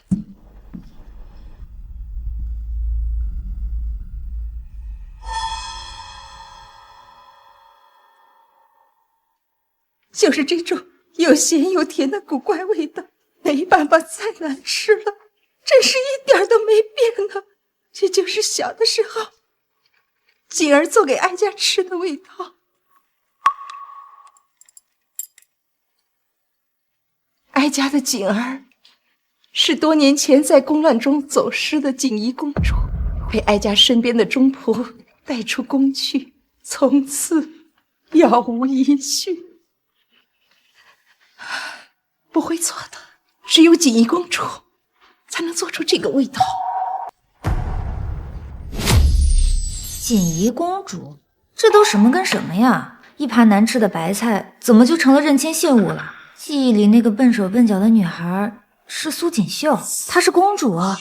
Speaker 1: 就是这种又咸又甜的古怪味道，没办法，太难吃了，真是一点都没变呢。这就是小的时候锦儿做给哀家吃的味道。哀家的锦儿是多年前在宫乱中走失的锦衣公主，被哀家身边的中仆带出宫去，从此杳无音讯。不会错的，只有锦衣公主才能做出这个味道。
Speaker 2: 锦衣公主，这都什么跟什么呀？一盘难吃的白菜，怎么就成了认亲信物了？记忆里那个笨手笨脚的女孩是苏锦绣，她是公主啊！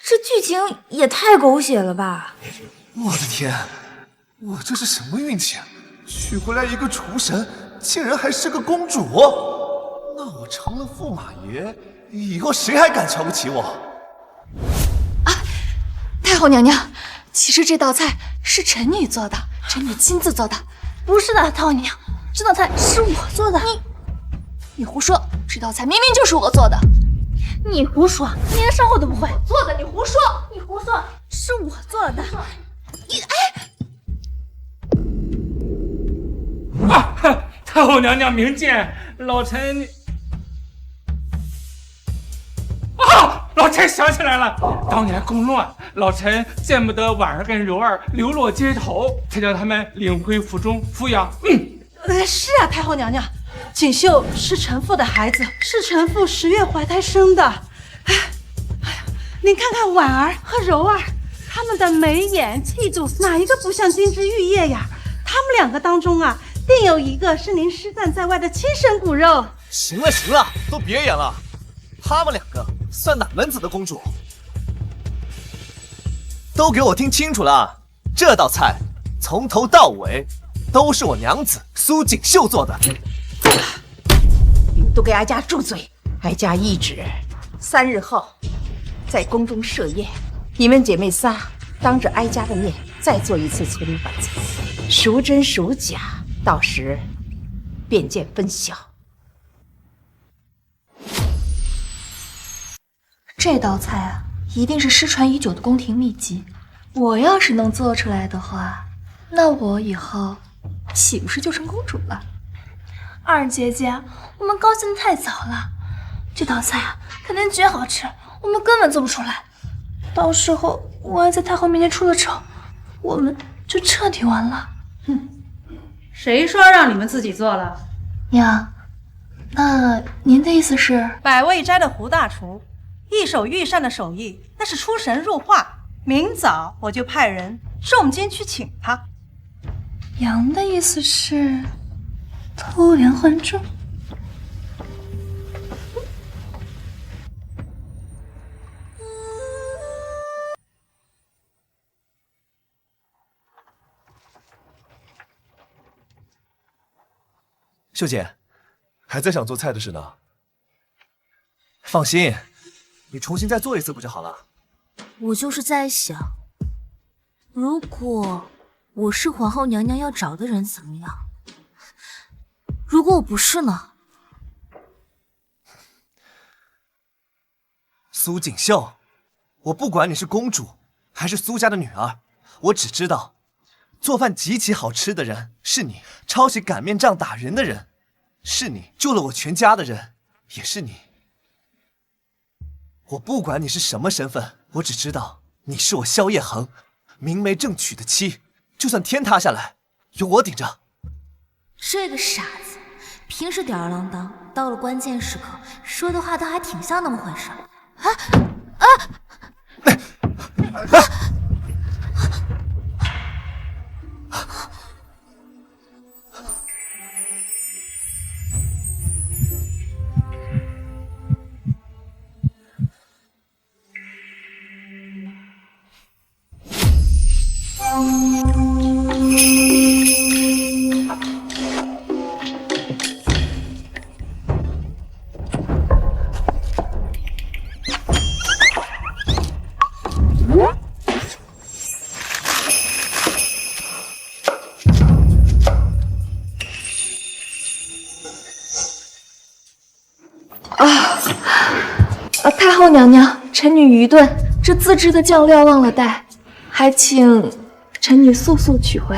Speaker 2: 这剧情也太狗血了吧！
Speaker 4: 我的天，我这是什么运气啊？娶回来一个厨神，竟然还是个公主！那我成了驸马爷，以后谁还敢瞧不起我？
Speaker 15: 太后娘娘，其实这道菜是臣女做的，臣女亲自做的。
Speaker 5: 不是的，太后娘娘，这道菜是我做的。
Speaker 15: 你胡说！这道菜明明就是我做的。
Speaker 5: 你胡说！你连上货都不会
Speaker 15: 做的，你胡说！
Speaker 5: 你胡说！是我做的。
Speaker 9: 太后娘娘明鉴，老臣老臣想起来了，当年宫乱，老臣见不得婉儿跟柔儿流落街头，才将他们领回府中抚养。
Speaker 1: 是啊，太后娘娘，锦绣是臣妇的孩子，是臣妇10月怀胎生的。哎呀，您看看婉儿和柔儿，他们的眉眼气度哪一个不像金枝玉叶呀？他们两个当中啊，定有一个是您失散在外的亲生骨肉。
Speaker 4: 行了行了，都别演了。他们两个算哪门子的公主？都给我听清楚了，这道菜从头到尾都是我娘子苏锦绣做的。
Speaker 14: 你们都给哀家住嘴！哀家懿旨，3日后在宫中设宴，你们姐妹仨当着哀家的面再做一次村里晚餐，孰真孰假，到时便见分晓。
Speaker 15: 这道菜啊，一定是失传已久的宫廷秘籍。我要是能做出来的话，那我以后岂不是就成公主了？二姐姐，我们高兴的太早了，这道菜啊，肯定绝好吃，我们根本做不出来。到时候我要在太后面前出了丑，我们就彻底完了。
Speaker 1: 谁说让你们自己做了？
Speaker 15: 娘，那您的意思是？
Speaker 1: 百味斋的胡大厨，一手御膳的手艺，那是出神入化。明早我就派人重金去请他。
Speaker 15: 娘的意思是偷梁换柱？
Speaker 4: 秀姐，还在想做菜的事呢。放心，你重新再做一次不就好了？
Speaker 2: 我就是在想，如果我是皇后娘娘要找的人怎么样？如果我不是呢？
Speaker 4: 苏锦绣，我不管你是公主还是苏家的女儿，我只知道做饭极其好吃的人是你，抄起擀面杖打人的人是你，救了我全家的人也是你。我不管你是什么身份，我只知道你是我萧夜恒明媒正娶的妻，就算天塌下来，有我顶着。
Speaker 2: 这个傻子，平时吊儿郎当，到了关键时刻说的话都还挺像那么回事。
Speaker 15: 太后娘娘，臣女愚钝，这自制的酱料忘了带，还请臣女速速取回。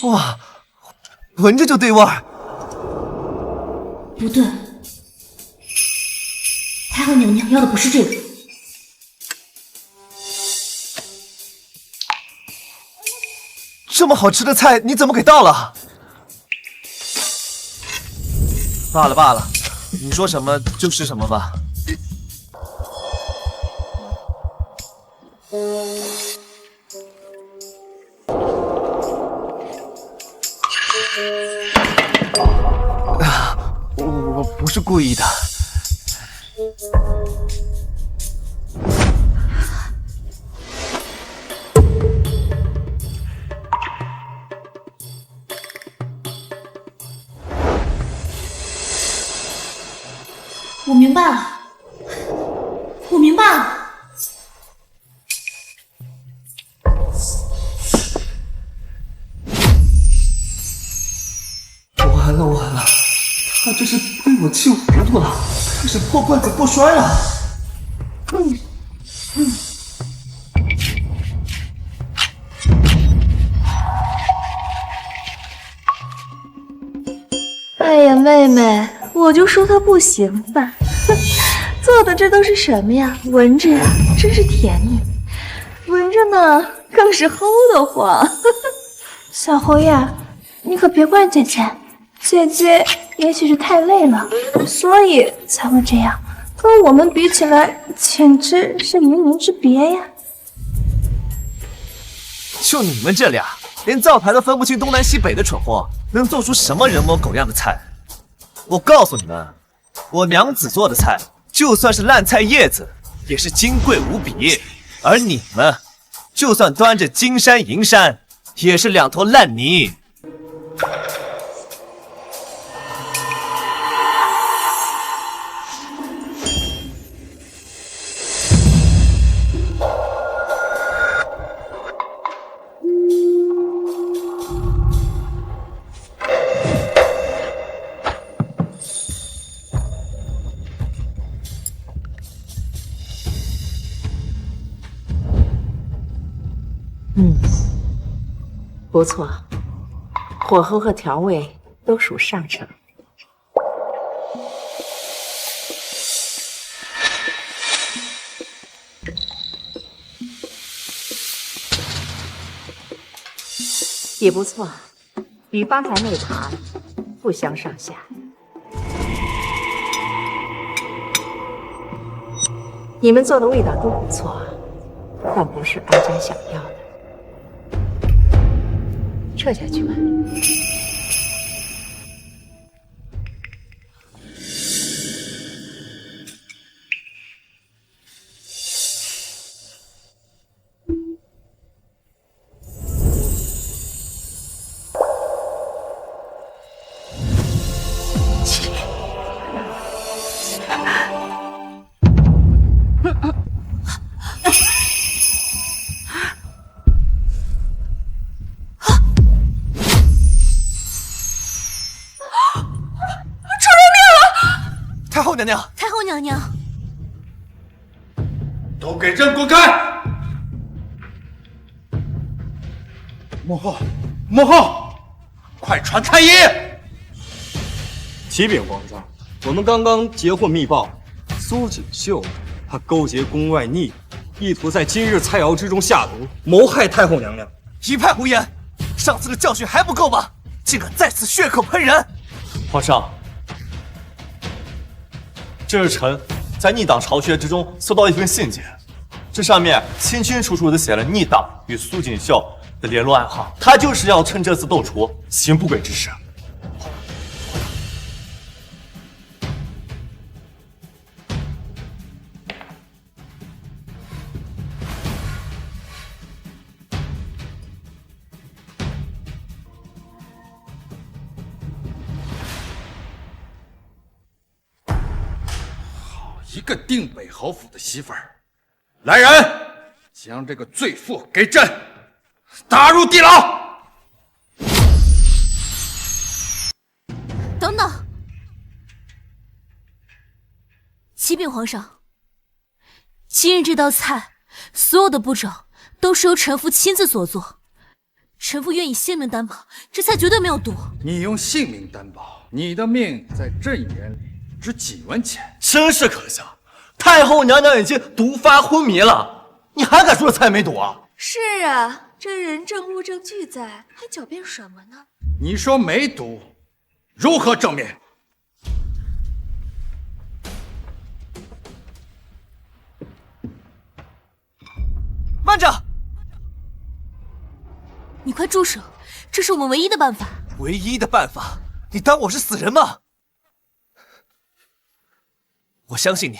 Speaker 4: 哇，闻着就对味儿。
Speaker 2: 不对，太后娘娘要的不是这个。
Speaker 4: 这么好吃的菜，你怎么给倒了？罢了罢了，你说什么就是什么吧。我不是故意的。
Speaker 2: 我明白了，我明白
Speaker 4: 是被我气糊涂了，开始破罐子破摔了。
Speaker 15: 哎呀，妹妹，我就说他不行吧，做的这都是什么呀？闻着呀，真是甜腻，闻着呢，更是齁得慌。
Speaker 16: 小侯呀，你可别怪姐姐，姐姐也许是太累了，所以才会这样。跟我们比起来，简直是云云之别呀！
Speaker 4: 就你们这俩，连灶台都分不清东南西北的蠢货，能做出什么人模狗样的菜？我告诉你们，我娘子做的菜，就算是烂菜叶子，也是金贵无比；而你们，就算端着金山银山，也是两坨烂泥。
Speaker 14: 不错，火候和调味都属上乘。也不错，与方才那盘不相上下。你们做的味道都不错，但不是哀家想要的。撤下去吧。
Speaker 4: 太后娘娘，
Speaker 15: 太后娘娘，
Speaker 13: 都给朕滚开！母后，母后，快传太医！
Speaker 6: 启禀皇上，我们刚刚截获密报，苏锦绣他勾结宫外逆党，意图在今日菜肴之中下毒，谋害太后娘娘。
Speaker 4: 一派胡言！上次的教训还不够吗？竟敢再次血口喷人！
Speaker 7: 皇上，这是臣在逆党巢穴之中搜到一份信件，这上面清清楚楚地写了逆党与苏锦绣的联络暗号，他就是要趁这次斗除行不轨之事。
Speaker 13: 一个定北侯府的媳妇儿，来人，将这个罪妇给朕打入地牢！
Speaker 15: 等等，启禀皇上，今日这道菜所有的步骤都是由臣妇亲自所做，臣妇愿以性命担保，这菜绝对没有毒。
Speaker 13: 你用性命担保，你的命在朕眼里值几文钱？
Speaker 7: 真是可笑！太后娘娘已经毒发昏迷了，你还敢说这菜没毒啊？
Speaker 15: 是啊，这人证物证俱在，还狡辩什么呢？
Speaker 13: 你说没毒，如何证明？
Speaker 4: 慢着！
Speaker 15: 你快住手！这是我们唯一的办法。
Speaker 4: 唯一的办法？你当我是死人吗？我相信你。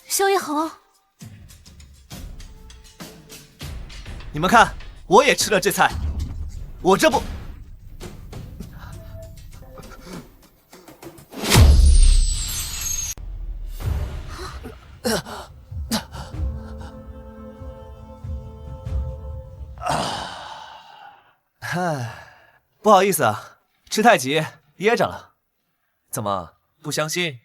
Speaker 15: 萧夜恒，
Speaker 4: 你们看，我也吃了这菜，我这不……唉，不好意思啊，吃太急噎着了。怎么不相信？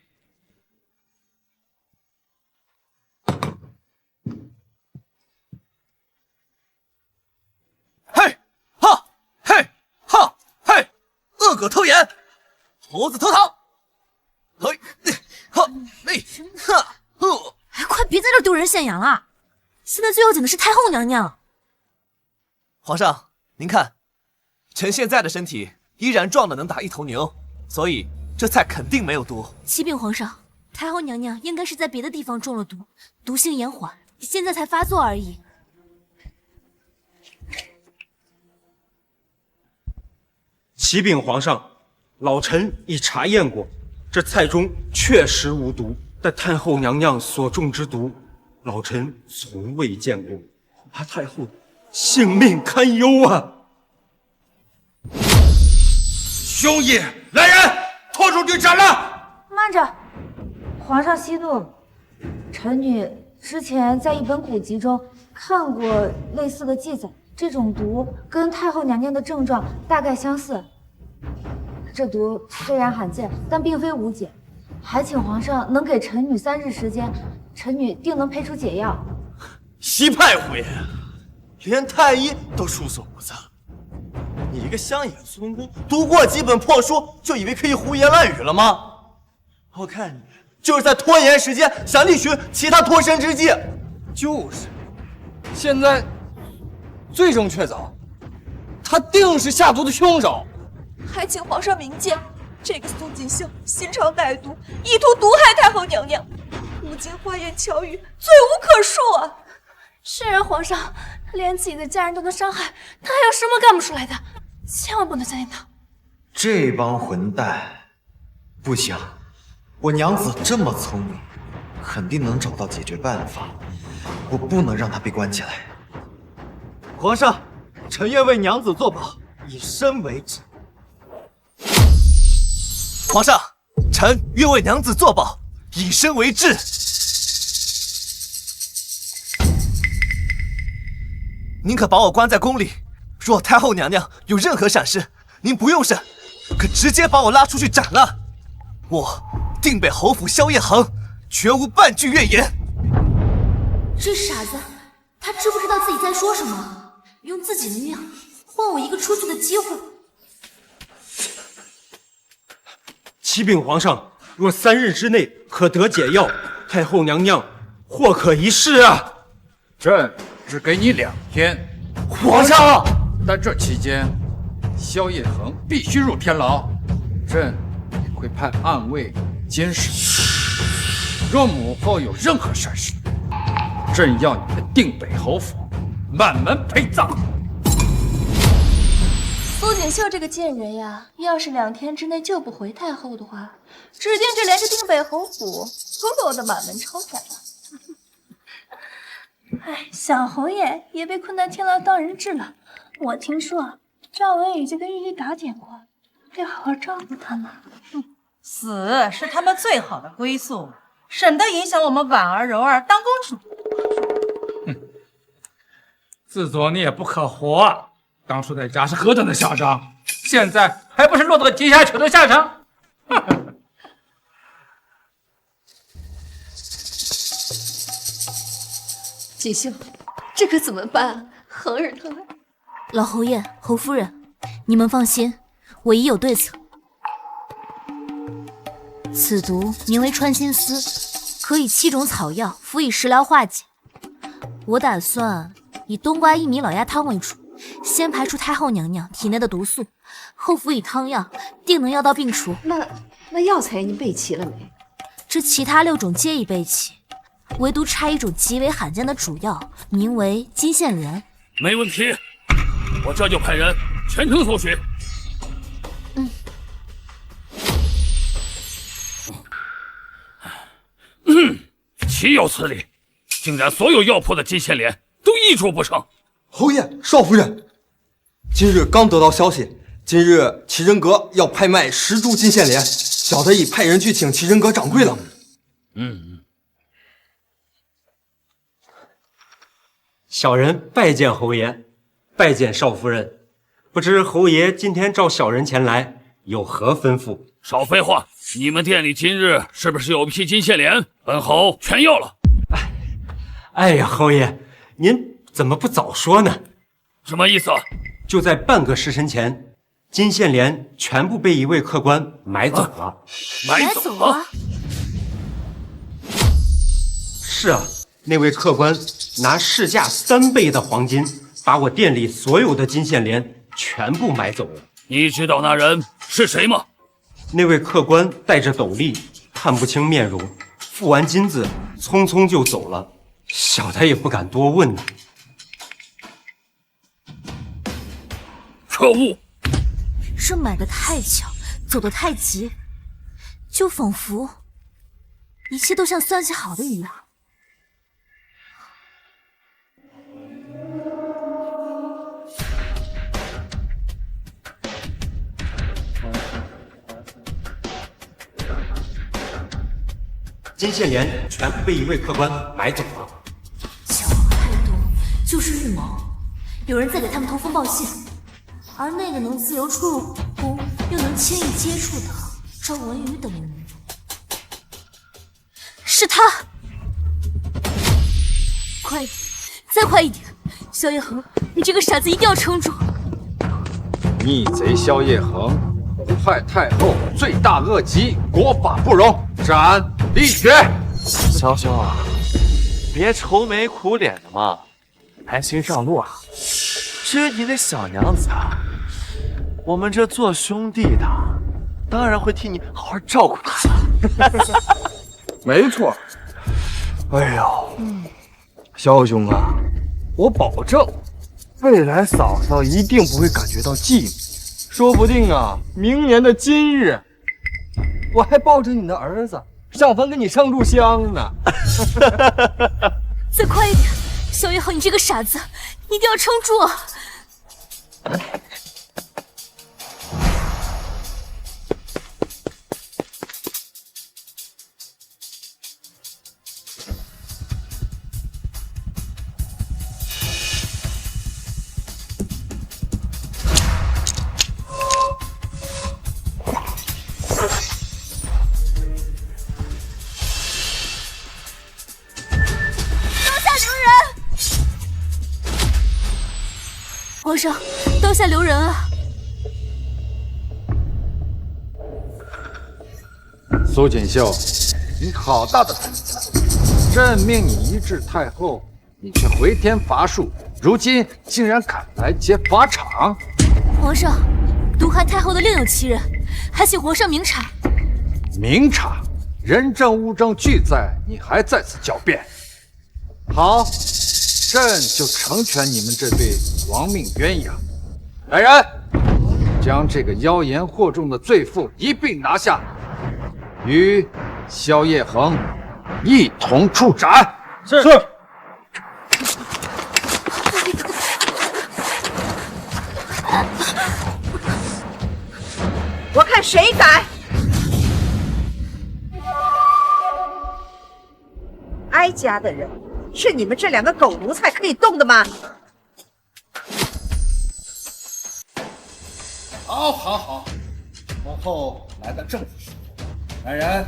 Speaker 4: 嘿，哈，嘿，哈，嘿，恶狗偷眼，猴子偷桃。嘿，哈，嘿，哈，呼！
Speaker 2: 哎，快别在这丢人现眼了！现在最要紧的是太后娘娘。
Speaker 4: 皇上，您看，臣现在的身体依然壮的能打一头牛，所以这菜肯定没有毒。
Speaker 2: 启禀皇上，太后娘娘应该是在别的地方中了毒，毒性延缓，现在才发作而已。
Speaker 8: 启禀皇上，老臣已查验过，这菜中确实无毒，但太后娘娘所中之毒，老臣从未见过，恐怕太后性命堪忧啊！
Speaker 13: 兄弟，来人，拖出去斩了！
Speaker 17: 慢着，皇上息怒。臣女之前在一本古籍中看过类似的记载，这种毒跟太后娘娘的症状大概相似。这毒虽然罕见，但并非无解，还请皇上能给臣女3日时间，臣女定能配出解药。
Speaker 4: 西派胡言，连太医都束手无策。你一个乡野村姑，读过几本破书，就以为可以胡言乱语了吗？我看你就是在拖延时间，想另寻其他脱身之计。
Speaker 6: 就是，现在罪证确凿，他定是下毒的凶手。
Speaker 5: 还请皇上明鉴，这个苏锦绣心肠歹毒，意图毒害太后娘娘，无尽花言巧语，罪无可恕啊！
Speaker 16: 是啊，皇上，他连自己的家人都能伤害，他还有什么干不出来的？千万不能相信他。
Speaker 7: 这帮混蛋，不行，我娘子这么聪明，肯定能找到解决办法。我不能让她被关起来。
Speaker 4: 皇上，臣愿为娘子作保，以身为质。皇上，臣愿为娘子作保，以身为质。您可把我关在宫里，若太后娘娘有任何闪失，您不用审，可直接把我拉出去斩了。我定北侯府萧夜恒，绝无半句怨言。
Speaker 2: 这傻子，他知不知道自己在说什么？用自己的命换我一个出去的机会。
Speaker 8: 启禀皇上，若3日之内可得解药，太后娘娘或可一试啊！
Speaker 9: 朕只给你2天。
Speaker 4: 皇上，
Speaker 9: 但这期间，萧夜恒必须入天牢，朕也会派暗卫监视。若母后有任何闪失，朕要你们定北侯府满门陪葬。
Speaker 5: 苏锦绣这个贱人呀，要是2天之内救不回太后的话，指定这连着定北侯府都落得满门抄斩了。
Speaker 16: 哎，小侯爷也被困在天牢当人质了。我听说赵文已经跟玉帝打点过，得好好照顾他们。
Speaker 1: 死是他们最好的归宿，省得影响我们婉儿、柔儿当公主。
Speaker 9: 自作孽不可活，当初在家是何等的嚣张，现在还不是落得个阶下囚的下场？
Speaker 5: 锦绣，这可怎么办啊？恒儿疼啊！
Speaker 2: 老侯爷、侯夫人，你们放心，我已有对策。此毒名为穿心丝，可以7种草药辅以食疗化解。我打算以冬瓜薏米老鸭汤为主，先排出太后娘娘体内的毒素，后辅以汤药，定能药到病除。
Speaker 12: 那药材您备齐了没？
Speaker 2: 这其他6种皆已备齐，唯独差一种极为罕见的主药，名为金线莲。
Speaker 3: 没问题，我这就派人全城搜寻。岂有此理！竟然所有药铺的金线莲都一株不剩。
Speaker 6: 侯爷、少夫人，今日刚得到消息，今日齐人阁要拍卖10株金线莲，小的已派人去请齐人阁掌柜了。
Speaker 8: 小人拜见侯爷，拜见少夫人。
Speaker 18: 不知侯爷今天召小人前来，有何吩咐？
Speaker 3: 少废话！你们店里今日是不是有批金线莲？本侯全要了。
Speaker 18: 哎呀，侯爷，您怎么不早说呢？
Speaker 3: 什么意思？
Speaker 18: 就在半个时辰前，金线莲全部被一位客官买走了。
Speaker 3: 买走了？
Speaker 18: 是啊，那位客官拿市价3倍的黄金，把我店里所有的金线莲全部买走了。
Speaker 3: 你知道那人是谁吗？
Speaker 18: 那位客官戴着斗笠，看不清面容，付完金子，匆匆就走了。小的也不敢多问呢。
Speaker 3: 可恶！
Speaker 2: 这买的太巧，走得太急，就仿佛一切都像算计好的一样。
Speaker 18: 金线莲全部被一位客官买走了。
Speaker 2: 巧合太多，就是预谋，有人在给他们通风报信。而那个能自由出入宫又能轻易接触的赵文宇等人，是他！快一点，再快一点！萧夜恒，你这个傻子一定要撑住！
Speaker 13: 逆贼萧夜恒，毒害太后，罪大恶极，国法不容，斩立决！
Speaker 7: 潇潇啊，别愁眉苦脸的嘛，安心上路啊！至于你那小娘子啊，我们这做兄弟的，当然会替你好好照顾她了。
Speaker 13: 没错。哎呦，萧兄啊，我保证，未来嫂嫂一定不会感觉到寂寞。说不定啊，明年的今日，我还抱着你的儿子上坟给你上炷香呢。
Speaker 2: 再快一点，萧夜恒，你这个傻子，一定要撑住啊！皇上，刀下留人啊！
Speaker 13: 苏锦绣，你好大的胆子！朕命你医治太后，你却回天乏术，如今竟然敢来劫法场！
Speaker 2: 皇上，毒害太后的另有其人，还请皇上明察。
Speaker 13: 明察，人证物证俱在，你还在此狡辩？好。朕就成全你们这对亡命鸳鸯。来人，将这个妖言惑众的罪妇一并拿下，与萧夜恒一同处斩。是。
Speaker 14: 我看谁敢！哀家的人。是你们这2个狗奴才可以动的吗？
Speaker 13: 好，皇后来的正是时候。来人，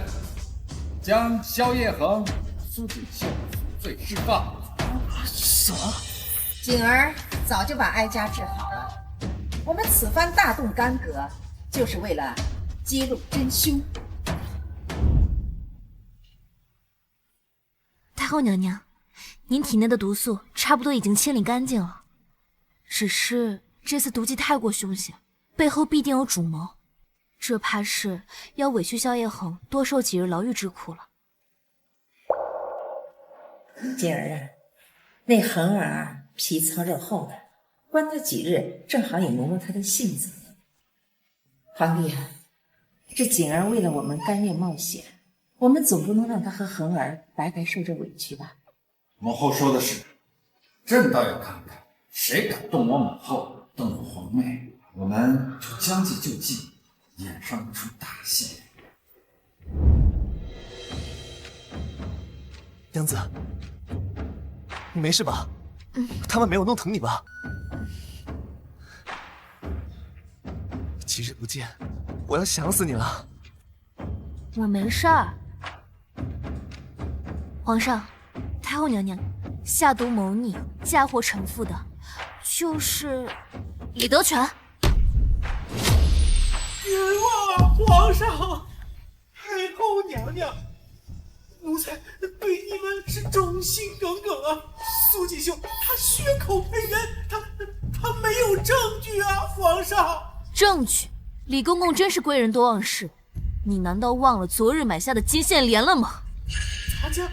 Speaker 13: 将萧夜恒、苏锦绣死罪释放。
Speaker 14: 什么？景儿早就把哀家治好了。我们此番大动干戈，就是为了揭露真凶。
Speaker 2: 太后娘娘。您体内的毒素差不多已经清理干净了，只是这次毒计太过凶险，背后必定有主谋，这怕是要委屈萧夜恒多受几日牢狱之苦了。
Speaker 12: 锦儿啊，那恒儿皮糙肉厚的，关他几日，正好也磨磨他的性子。皇帝啊，这锦儿为了我们甘愿冒险，我们总不能让他和恒儿白白受这委屈吧？
Speaker 13: 母后说的是，朕倒要看看谁敢动我母后，动我皇妹，我们就将计就计，演上一出大戏。
Speaker 4: 娘子，你没事吧？他们没有弄疼你吧？几日不见，我要想死你了。
Speaker 5: 我没事儿。皇上，太后娘娘下毒谋逆、嫁祸臣妇的，就是李德全。
Speaker 8: 冤枉啊，皇上！太后娘娘，奴才对你们是忠心耿耿啊！苏锦绣他血口喷人，他没有证据啊，皇上！
Speaker 5: 证据？李公公真是贵人多忘事，你难道忘了昨日买下的金线莲了吗？
Speaker 8: 咱家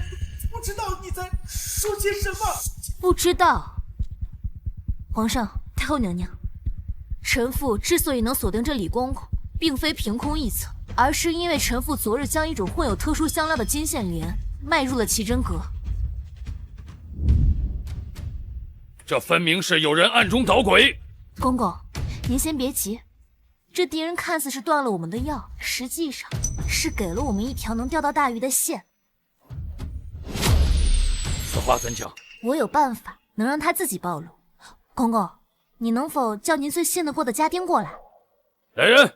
Speaker 8: 不知道你在说些什么。
Speaker 5: 不知道。皇上，太后娘娘，臣妇之所以能锁定这李公公，并非凭空臆测，而是因为臣妇昨日将一种混有特殊香料的金线莲卖入了奇珍阁。
Speaker 3: 这分明是有人暗中捣鬼。
Speaker 5: 公公，您先别急，这敌人看似是断了我们的药，实际上是给了我们一条能钓到大鱼的线。
Speaker 3: 此话怎讲？
Speaker 5: 我有办法能让他自己暴露。公公，你能否叫您最信得过的家丁过来？
Speaker 3: 来人，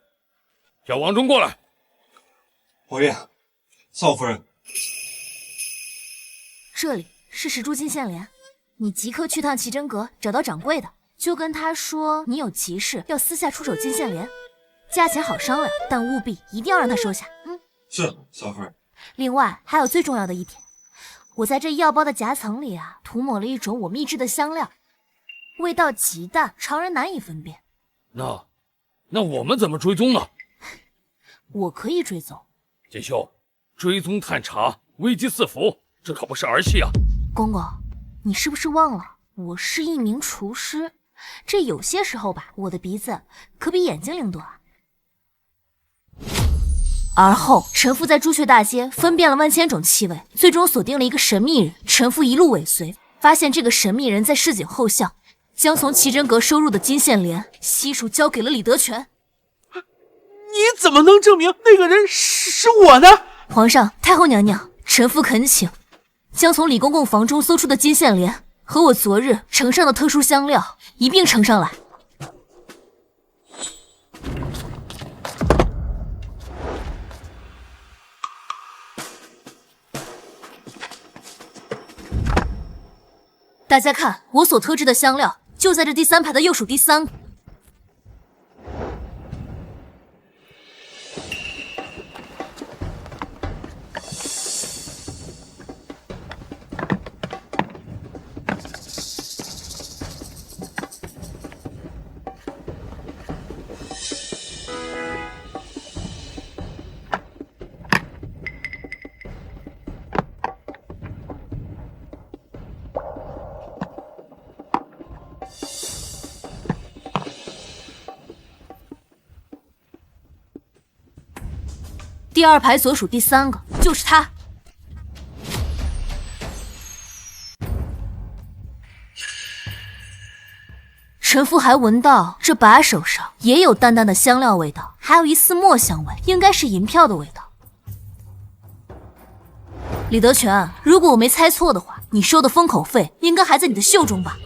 Speaker 3: 叫王忠过来。
Speaker 18: 侯爷，少夫人，
Speaker 5: 这里是石珠金线莲，你即刻去趟奇珍阁，找到掌柜的，就跟他说你有急事要私下出手金线莲，价钱好商量，但务必一定要让他收下。
Speaker 18: 是少夫人。
Speaker 5: 另外还有最重要的一点，我在这药包的夹层里啊，涂抹了一种我秘制的香料，味道极淡，常人难以分辨。
Speaker 3: 那我们怎么追踪呢？
Speaker 5: 我可以追踪。
Speaker 3: 锦绣，追踪探查，危机四伏，这可不是儿戏啊！
Speaker 5: 公公，你是不是忘了我是一名厨师？这有些时候吧，我的鼻子可比眼睛灵多啊。而后，臣妇在朱雀大街分辨了万千种气味，最终锁定了一个神秘人。臣妇一路尾随，发现这个神秘人在市井后巷，将从奇珍阁收入的金线莲悉数交给了李德全。
Speaker 8: 你怎么能证明那个人是我呢？
Speaker 5: 皇上，太后娘娘，臣妇恳请，将从李公公房中搜出的金线莲和我昨日呈上的特殊香料一并呈上来。大家看，我所特制的香料就在这第3排的右数第3个。第2排所属第3个就是他。臣妇还闻到这把手上也有淡淡的香料味道，还有一丝墨香味，应该是银票的味道。李德全，如果我没猜错的话，你收的封口费应该还在你的袖中吧？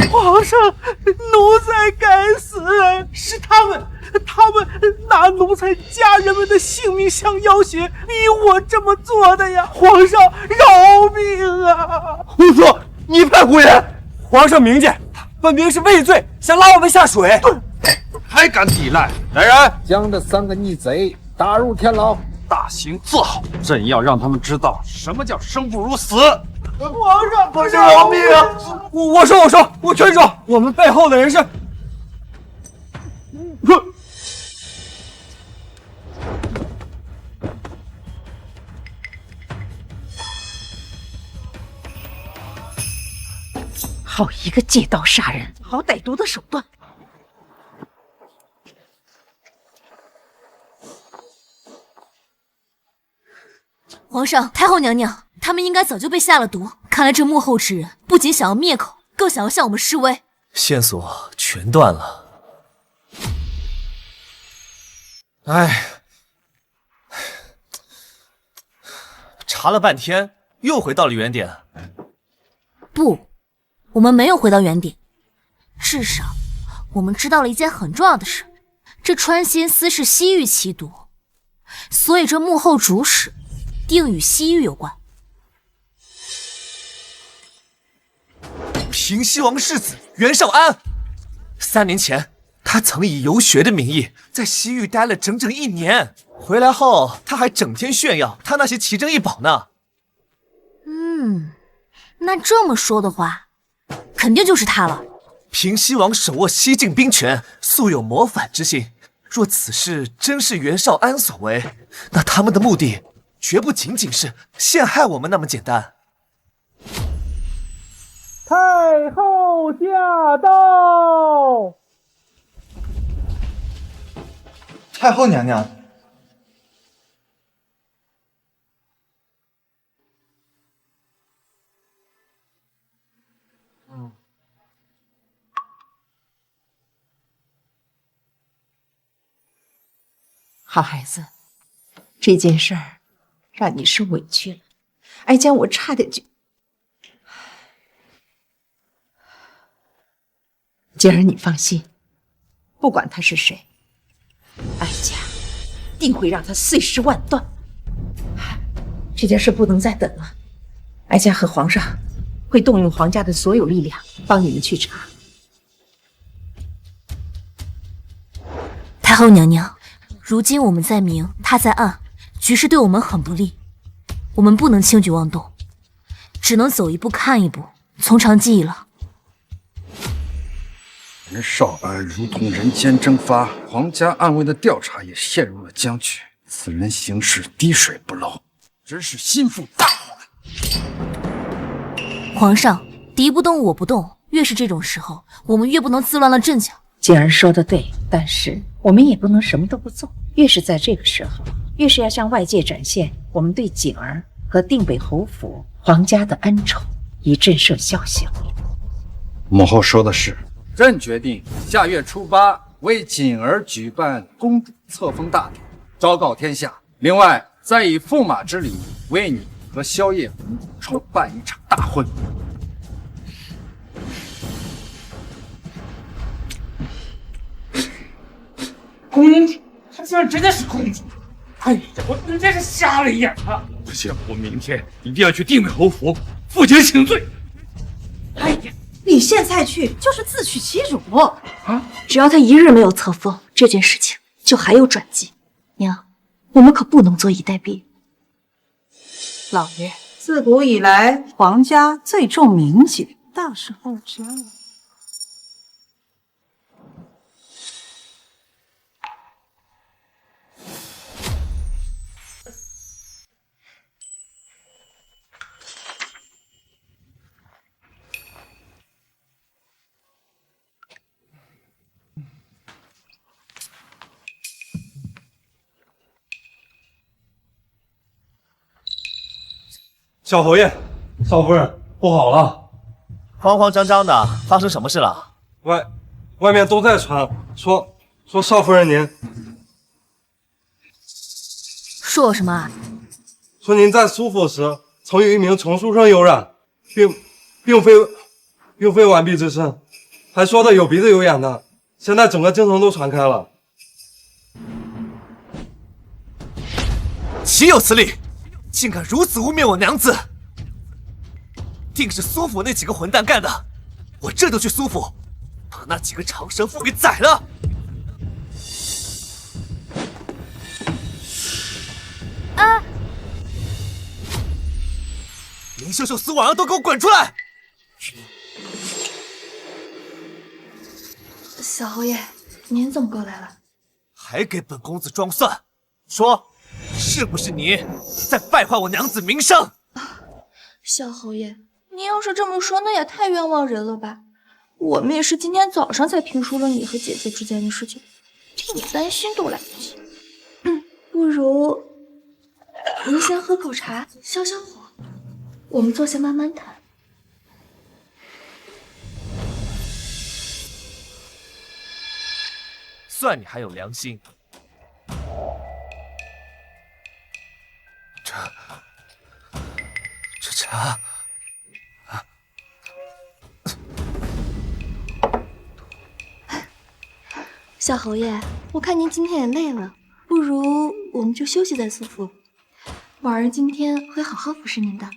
Speaker 8: 皇上，奴才该死，是他们拿奴才家人们的性命相要挟，逼我这么做的呀！皇上饶命啊！
Speaker 4: 胡说！你派胡言！皇上明鉴，分明是畏罪，想拉我们下水，
Speaker 13: 还敢抵赖！来人，将这3个逆贼打入天牢，大刑伺候！朕要让他们知道什么叫生不如死！
Speaker 8: 皇上
Speaker 4: 饶命啊！我全说，我们背后的人是。
Speaker 14: 好一个借刀杀人，好歹毒的手段！
Speaker 5: 皇上，太后娘娘，他们应该早就被下了毒。看来这幕后之人不仅想要灭口，更想要向我们示威。
Speaker 4: 线索全断了。哎，查了半天，又回到了原点。
Speaker 5: 不，我们没有回到原点，至少
Speaker 2: 我们知道了一件很重要的事，这川心思是西域奇毒，所以这幕后主使定与西域有关。
Speaker 4: 平西王世子袁绍安，3年前他曾以游学的名义在西域待了整整1年，回来后他还整天炫耀他那些奇珍异宝呢。
Speaker 2: 那这么说的话，肯定就是他了。
Speaker 4: 平西王手握西境兵权，素有谋反之心。若此事真是袁绍安所为，那他们的目的绝不仅仅是陷害我们那么简单。
Speaker 8: 太后驾到！
Speaker 11: 太后娘娘，
Speaker 14: 好孩子，这件事儿让你受委屈了，哀家我差点就……姐儿，你放心，不管他是谁，哀家定会让他碎尸万段。这件事不能再等了，哀家和皇上会动用皇家的所有力量帮你们去查。
Speaker 2: 太后娘娘，如今我们在明，他在暗，局势对我们很不利，我们不能轻举妄动，只能走一步看一步，从长计议了。
Speaker 13: 袁绍安如同人间蒸发，皇家暗卫的调查也陷入了僵局。此人行事滴水不漏，真是心腹大患。
Speaker 2: 皇上，敌不动我不动，越是这种时候，我们越不能自乱了阵脚。
Speaker 14: 景儿说的对，但是我们也不能什么都不做。越是在这个时候，越是要向外界展现我们对景儿和定北侯府皇家的恩宠，以震慑宵行。
Speaker 13: 母后说的是。朕决定下月初8为锦儿举办公主册封大典，昭告天下。另外，再以驸马之礼为你和萧夜红筹办一场大婚。
Speaker 9: 公主，她竟然真的是公主！哎呀，我真是瞎了眼了！不行，我明天一定要去定北侯府负荆请罪。
Speaker 1: 哎呀！你现在去就是自取其辱
Speaker 5: 啊！只要他一日没有册封，这件事情就还有转机。娘，我们可不能坐以待毙。
Speaker 1: 老爷，自古以来，皇家最重名节，大事后知了。
Speaker 18: 小侯爷，少夫人，不好了！
Speaker 4: 慌慌张张的，发生什么事了？
Speaker 18: 外面都在传，说少夫人您
Speaker 2: 说我什么啊？
Speaker 18: 说您在苏府时曾与一名丛书生有染，并非完璧之身，还说的有鼻子有眼的，现在整个京城都传开了。
Speaker 4: 岂有此理！竟敢如此污蔑我娘子！定是苏府那几个混蛋干的，我这就去苏府，把那几个长舌妇给宰了！
Speaker 5: 啊！
Speaker 4: 林秀秀、苏婉儿都给我滚出来！
Speaker 5: 小侯爷，您怎么过来了？
Speaker 4: 还给本公子装蒜，说是不是你在败坏我娘子名声？
Speaker 5: 小侯爷，您要是这么说，那也太冤枉人了吧？我们也是今天早上才听说了你和姐姐之间的事情，替你担心都来不及。不如您先喝口茶，消消火，我们坐下慢慢谈。
Speaker 4: 算你还有良心。这茶，
Speaker 15: 小侯爷，我看您今天也累了，不如我们就休息在苏府。婉儿今天会好好服侍您的。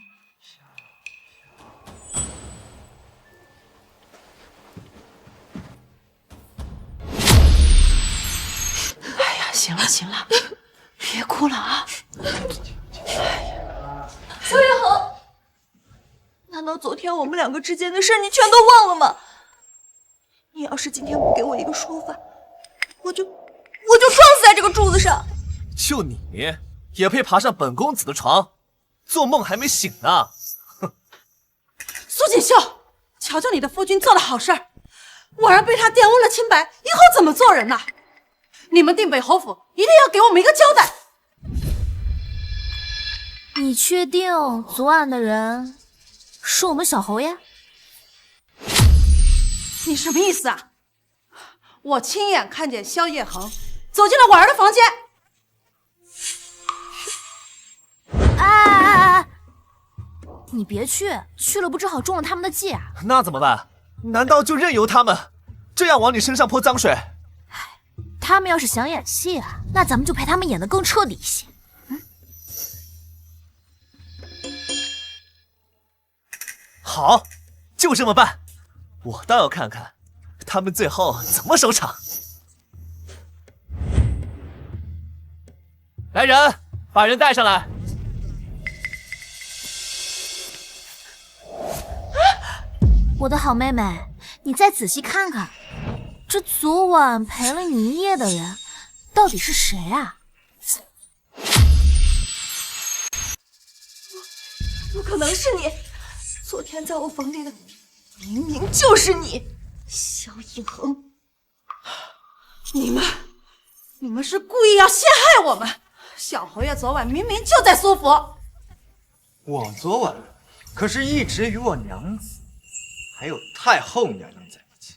Speaker 14: 哎呀，行了行了，别哭了啊！
Speaker 15: 萧月恒，难道昨天我们两个之间的事你全都忘了吗？你要是今天不给我一个说法，我就撞死在这个柱子上。
Speaker 4: 就你也配爬上本公子的床？做梦还没醒呢！哼！
Speaker 1: 苏锦绣，瞧瞧你的夫君做的好事儿，婉儿被他玷污了清白，以后怎么做人呐？你们定北侯府一定要给我们一个交代。
Speaker 2: 你确定昨晚的人是我们小侯爷？
Speaker 1: 你什么意思啊？我亲眼看见萧夜恒走进了婉儿的房间。
Speaker 2: 哎！你别去了不正好中了他们的计啊！
Speaker 4: 那怎么办？难道就任由他们这样往你身上泼脏水？
Speaker 2: 他们要是想演戏啊，那咱们就陪他们演得更彻底一些。
Speaker 4: 好，就这么办。我倒要看看他们最后怎么收场。来人，把人带上来。
Speaker 2: 我的好妹妹，你再仔细看看，这昨晚陪了你一夜的人到底是谁啊？
Speaker 15: 不可能是你！昨天在我房里的明明就是你，萧逸恒！
Speaker 1: 你们是故意要陷害我们！小侯爷昨晚明明就在苏府。
Speaker 6: 我昨晚可是一直与我娘子还有太后娘娘在一起。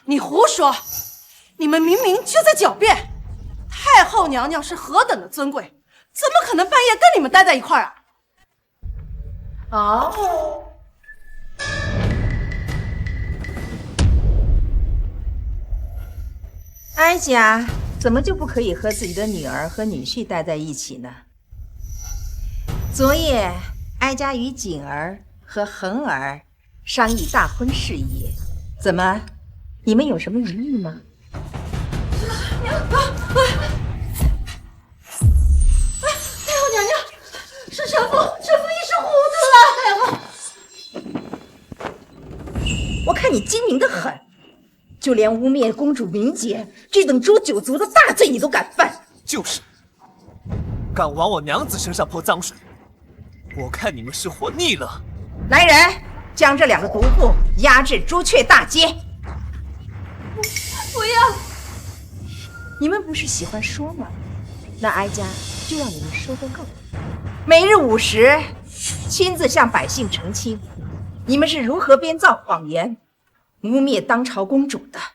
Speaker 1: 你胡说！你们明明就在狡辩。太后娘娘是何等的尊贵，怎么可能半夜跟你们待在一块儿啊？
Speaker 12: 哦，哀家怎么就不可以和自己的女儿和女婿待在一起呢？昨夜哀家与锦儿和恒儿商议大婚事宜，怎么，你们有什么疑义吗？
Speaker 1: 太后娘娘，是臣妇一时糊涂了，太后。
Speaker 12: 我看你精明得很，就连污蔑公主名节这等诛九族的大罪你都敢犯。
Speaker 4: 就是，敢往我娘子身上泼脏水，我看你们是活腻了。
Speaker 12: 来人，将这两个毒妇押至朱雀大街。
Speaker 15: 不要！
Speaker 12: 你们不是喜欢说吗？那哀家就让你们说个够。每日午时，亲自向百姓澄清，你们是如何编造谎言，污蔑当朝公主的。
Speaker 1: 太后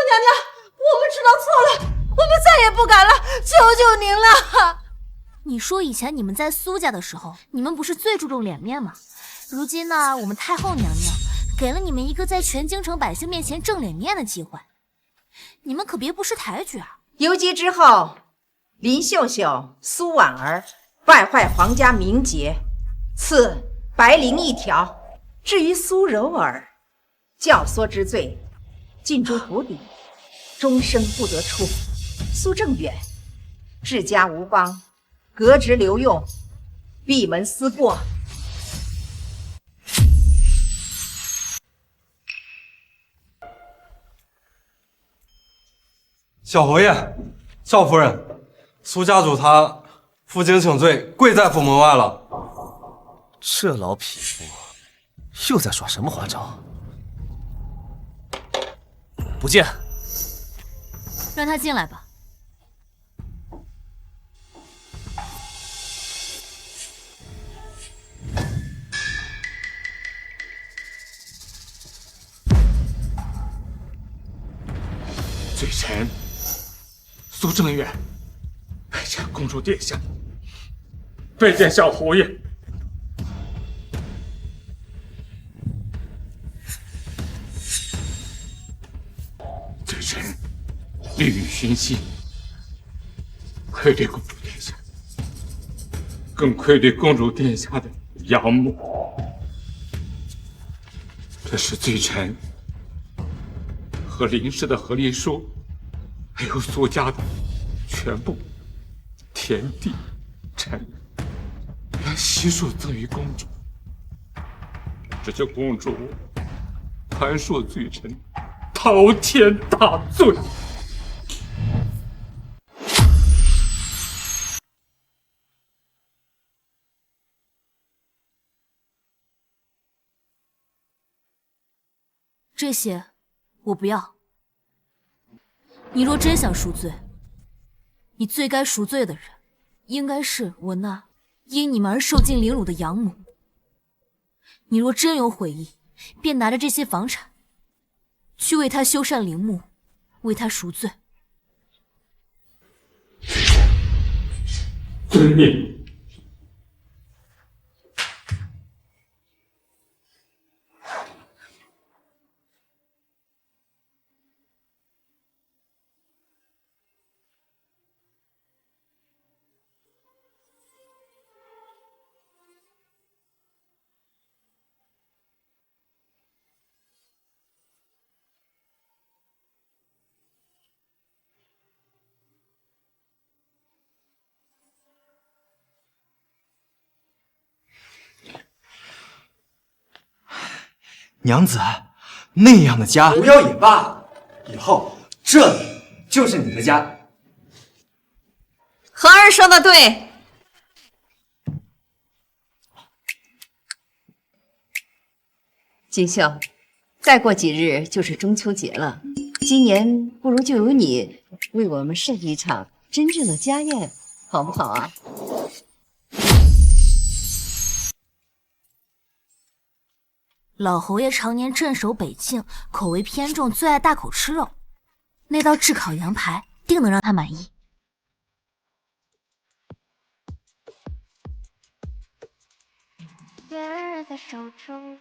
Speaker 1: 娘娘，我们知道错了，我们再也不敢了，求求您了。
Speaker 2: 你说以前你们在苏家的时候，你们不是最注重脸面吗？如今呢，我们太后娘娘给了你们一个在全京城百姓面前正脸面的机会，你们可别不识抬举啊！
Speaker 12: 游街之后，林秀秀、苏婉儿败坏皇家名节，赐白绫1条。至于苏柔儿，教唆之罪，禁诸府邸，终生不得出。苏正远治家无方，革职留用，闭门思过。
Speaker 18: 小侯爷，少夫人，苏家主他负荆请罪，跪在府门外了。
Speaker 4: 这老匹夫又在耍什么花招？不见，
Speaker 2: 让他进来吧。
Speaker 9: 罪臣苏正远拜见公主殿下，拜见小侯爷。罪臣地狱熏心，愧对公主殿下，更愧对公主殿下的仰慕。这是罪臣和林氏的和离书，还有苏家的全部田地产业，将悉数赠与公主。这叫公主盘恕罪臣，滔天大罪。
Speaker 2: 这些我不要。你若真想赎罪，你最该赎罪的人，应该是我那因你们而受尽凌辱的养母。你若真有悔意，便拿着这些房产，去为她修缮陵墓，为她赎罪。
Speaker 9: 遵命。
Speaker 4: 娘子，那样的家不要也罢，以后这里就是你的家。
Speaker 19: 恒儿说的对，锦绣，再过几日就是中秋节了，今年不如就由你为我们设计一场真正的家宴，好不好啊？
Speaker 2: 老侯爷常年镇守北境，口味偏重，最爱大口吃肉。那道炙烤羊排定能让他满意。
Speaker 20: 月儿在手中，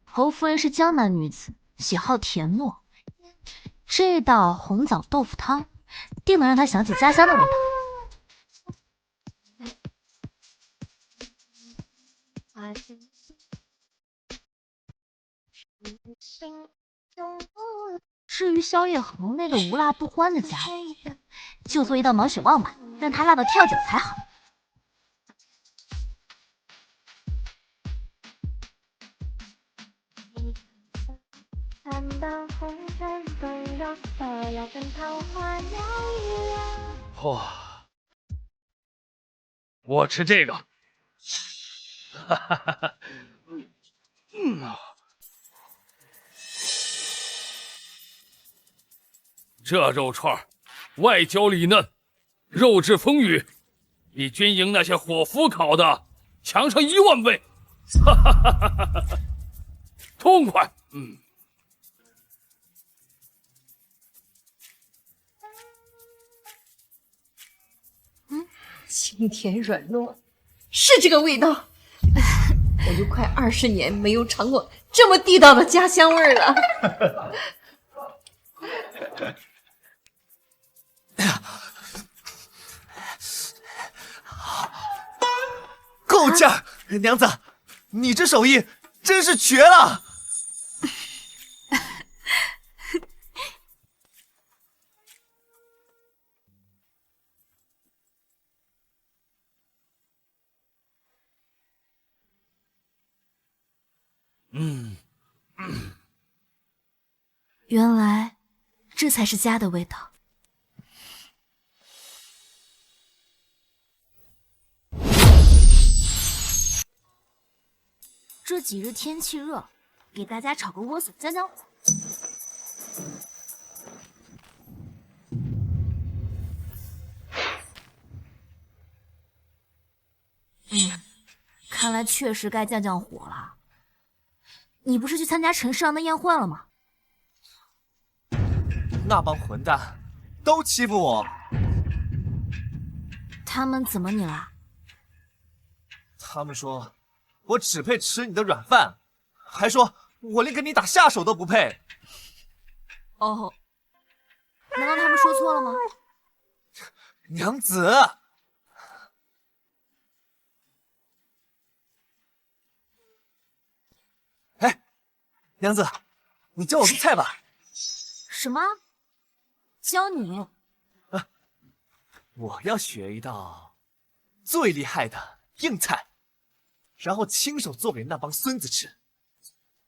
Speaker 2: 侯夫人是江南女子，喜好甜糯。这道红枣豆腐汤，定能让她想起家乡的味道。至于萧夜恒那个无辣不欢的家伙，就做一道毛血旺吧，让他辣到跳脚才好。
Speaker 20: 看到红尘纷扰，我要跟桃花摇一摇。
Speaker 3: 哇，我吃这个。哈哈哈哈。这肉串外焦里嫩，肉质丰腴，比军营那些伙夫烤的强上10000倍。哈哈哈哈哈哈！痛快。
Speaker 19: 清甜软糯，是这个味道。我都快20年没有尝过这么地道的家乡味了。
Speaker 4: 够劲儿，娘子，你这手艺真是绝了。
Speaker 2: 原来这才是家的味道。这几日天气热，给大家炒个莴笋浆浆火。看来确实该降降火了。你不是去参加陈世郎的宴会了吗？
Speaker 4: 那帮混蛋都欺负我。
Speaker 2: 他们怎么你了？
Speaker 4: 他们说我只配吃你的软饭，还说我连给你打下手都不配。
Speaker 5: 哦，难道他们说错了吗？
Speaker 4: 娘子，哎，娘子，你教我做菜吧。
Speaker 5: 什么？教你？
Speaker 4: 我要学一道最厉害的硬菜，然后亲手做给那帮孙子吃。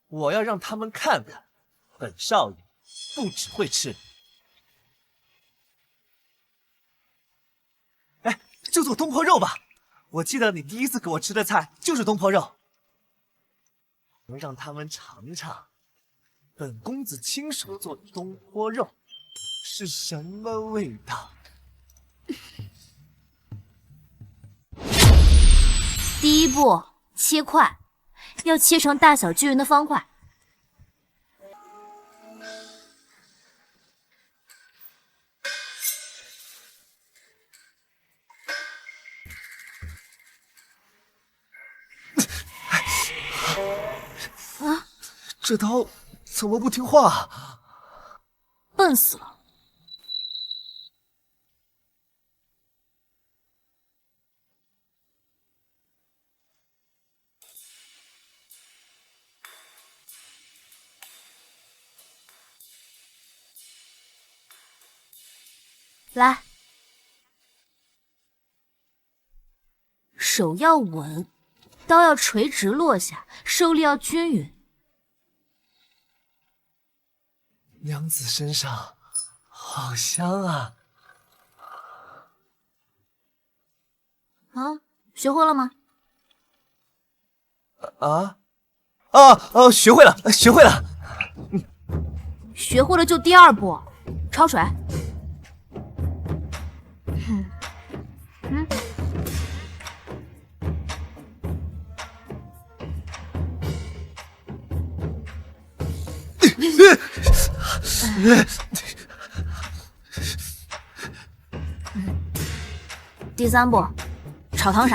Speaker 4: 我要让他们看看，本少爷不只会吃。哎，就做东坡肉吧。我记得你第一次给我吃的菜就是东坡肉，能让他们尝尝本公子亲手做的东坡肉是什么味道。
Speaker 5: 第一步，切块，要切成大小均匀的方块。啊！
Speaker 4: 这刀怎么不听话？
Speaker 5: 笨死了！来，手要稳，刀要垂直落下，受力要均匀。
Speaker 4: 娘子身上好香啊！
Speaker 5: 啊，学会了吗？
Speaker 4: 学会了，学会了。
Speaker 5: 学会了就第二步，焯水。第三步，炒糖色。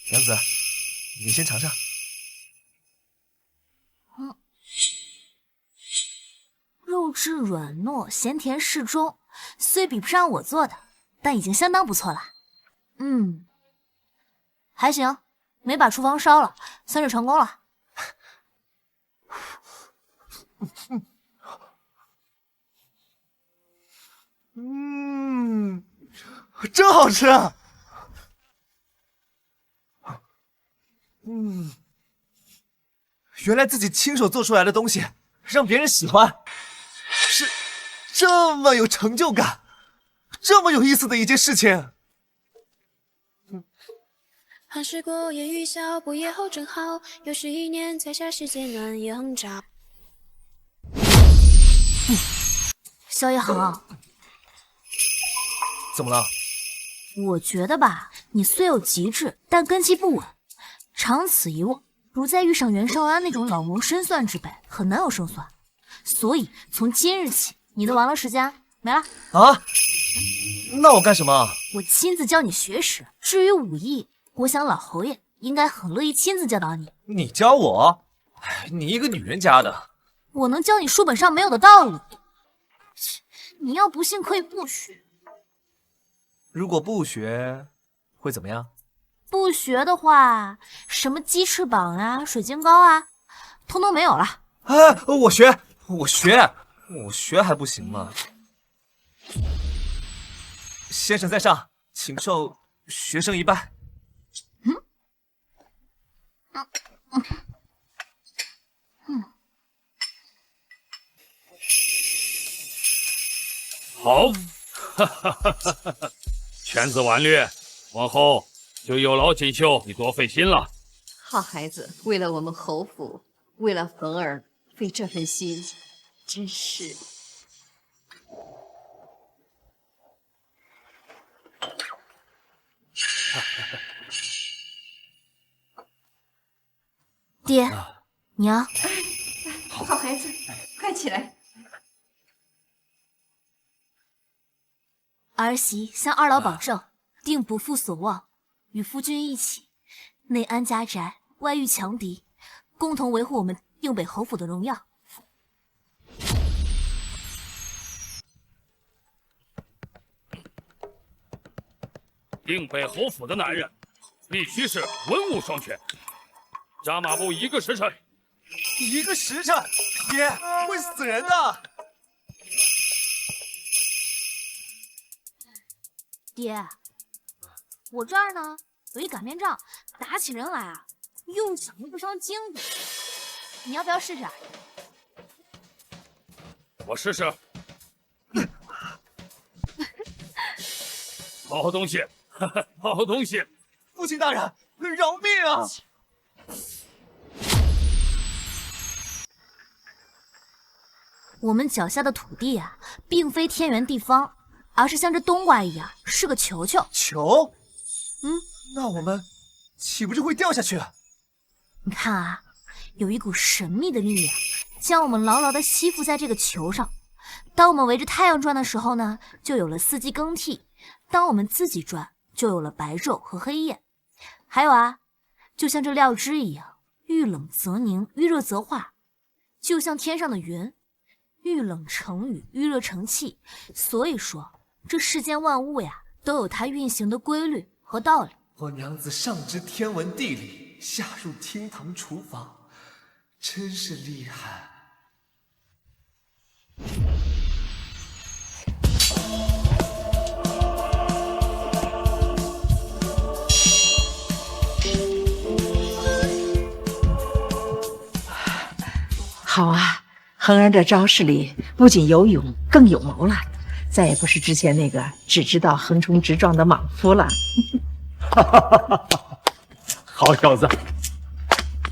Speaker 4: 娘子，你先尝尝。
Speaker 5: 肉质软糯，咸甜适中，虽比不上我做的，但已经相当不错了。还行，没把厨房烧了，算是成功了。
Speaker 4: 真好吃啊！原来自己亲手做出来的东西让别人喜欢，是这么有成就感，这么有意思的一件事情。
Speaker 20: 寒食过烟雨笑，不夜后正好，又是一年彩霞世界暖阳照。
Speaker 5: 萧一恒，
Speaker 4: 怎么了？
Speaker 5: 我觉得吧，你虽有极致，但根基不稳，长此以往，如再遇上袁绍安那种老谋深算之辈，很难有胜算。所以从今日起，你的玩乐时间没了
Speaker 4: 啊！那我干什么？
Speaker 5: 我亲自教你学识。至于武艺，我想老侯爷应该很乐意亲自教导你。
Speaker 4: 你教我？你一个女人家的，
Speaker 5: 我能教你书本上没有的道理。你要不信可以不学。
Speaker 4: 如果不学，会怎么样？
Speaker 5: 不学的话，什么鸡翅膀啊、水晶糕啊，通通没有了。
Speaker 4: 我学还不行吗？先生在上，请受学生一拜。
Speaker 3: 好，哈哈哈哈哈！犬子婉略，往后就有劳锦绣你多费心了。
Speaker 19: 好孩子，为了我们侯府，为了冯儿，费这份心，真是。
Speaker 15: 爹，娘，
Speaker 19: 好孩子，快起来！
Speaker 15: 儿媳向二老保证，定不负所望，与夫君一起内安家宅，外御强敌，共同维护我们应北侯府的荣耀。
Speaker 3: 应北侯府的男人，必须是文武双全。加马步1个时辰。
Speaker 4: 1个时辰，爹会死人的。
Speaker 15: 爹，我这儿呢有一擀面杖，打起人来啊，用脚又不伤筋骨。你要不要试试？
Speaker 3: 我试试。好东西，好东西！
Speaker 4: 父亲大人，饶命啊！
Speaker 15: 我们脚下的土地啊，并非天圆地方，而是像这冬瓜一样，是个球球。
Speaker 4: 球？那我们岂不是会掉下去？
Speaker 15: 你看啊，有一股神秘的力量，将我们牢牢地吸附在这个球上。当我们围着太阳转的时候呢，就有了四季更替；当我们自己转，就有了白昼和黑夜。还有啊，就像这料汁一样，遇冷则凝，遇热则化，就像天上的云。遇冷成雨，遇热成气。所以说，这世间万物呀，都有它运行的规律和道理。
Speaker 4: 我娘子上知天文地理，下入厅堂厨房，真是厉害。
Speaker 14: 好啊，恒儿这招式里不仅有勇，更有谋了，再也不是之前那个只知道横冲直撞的莽夫了。
Speaker 21: 好小子，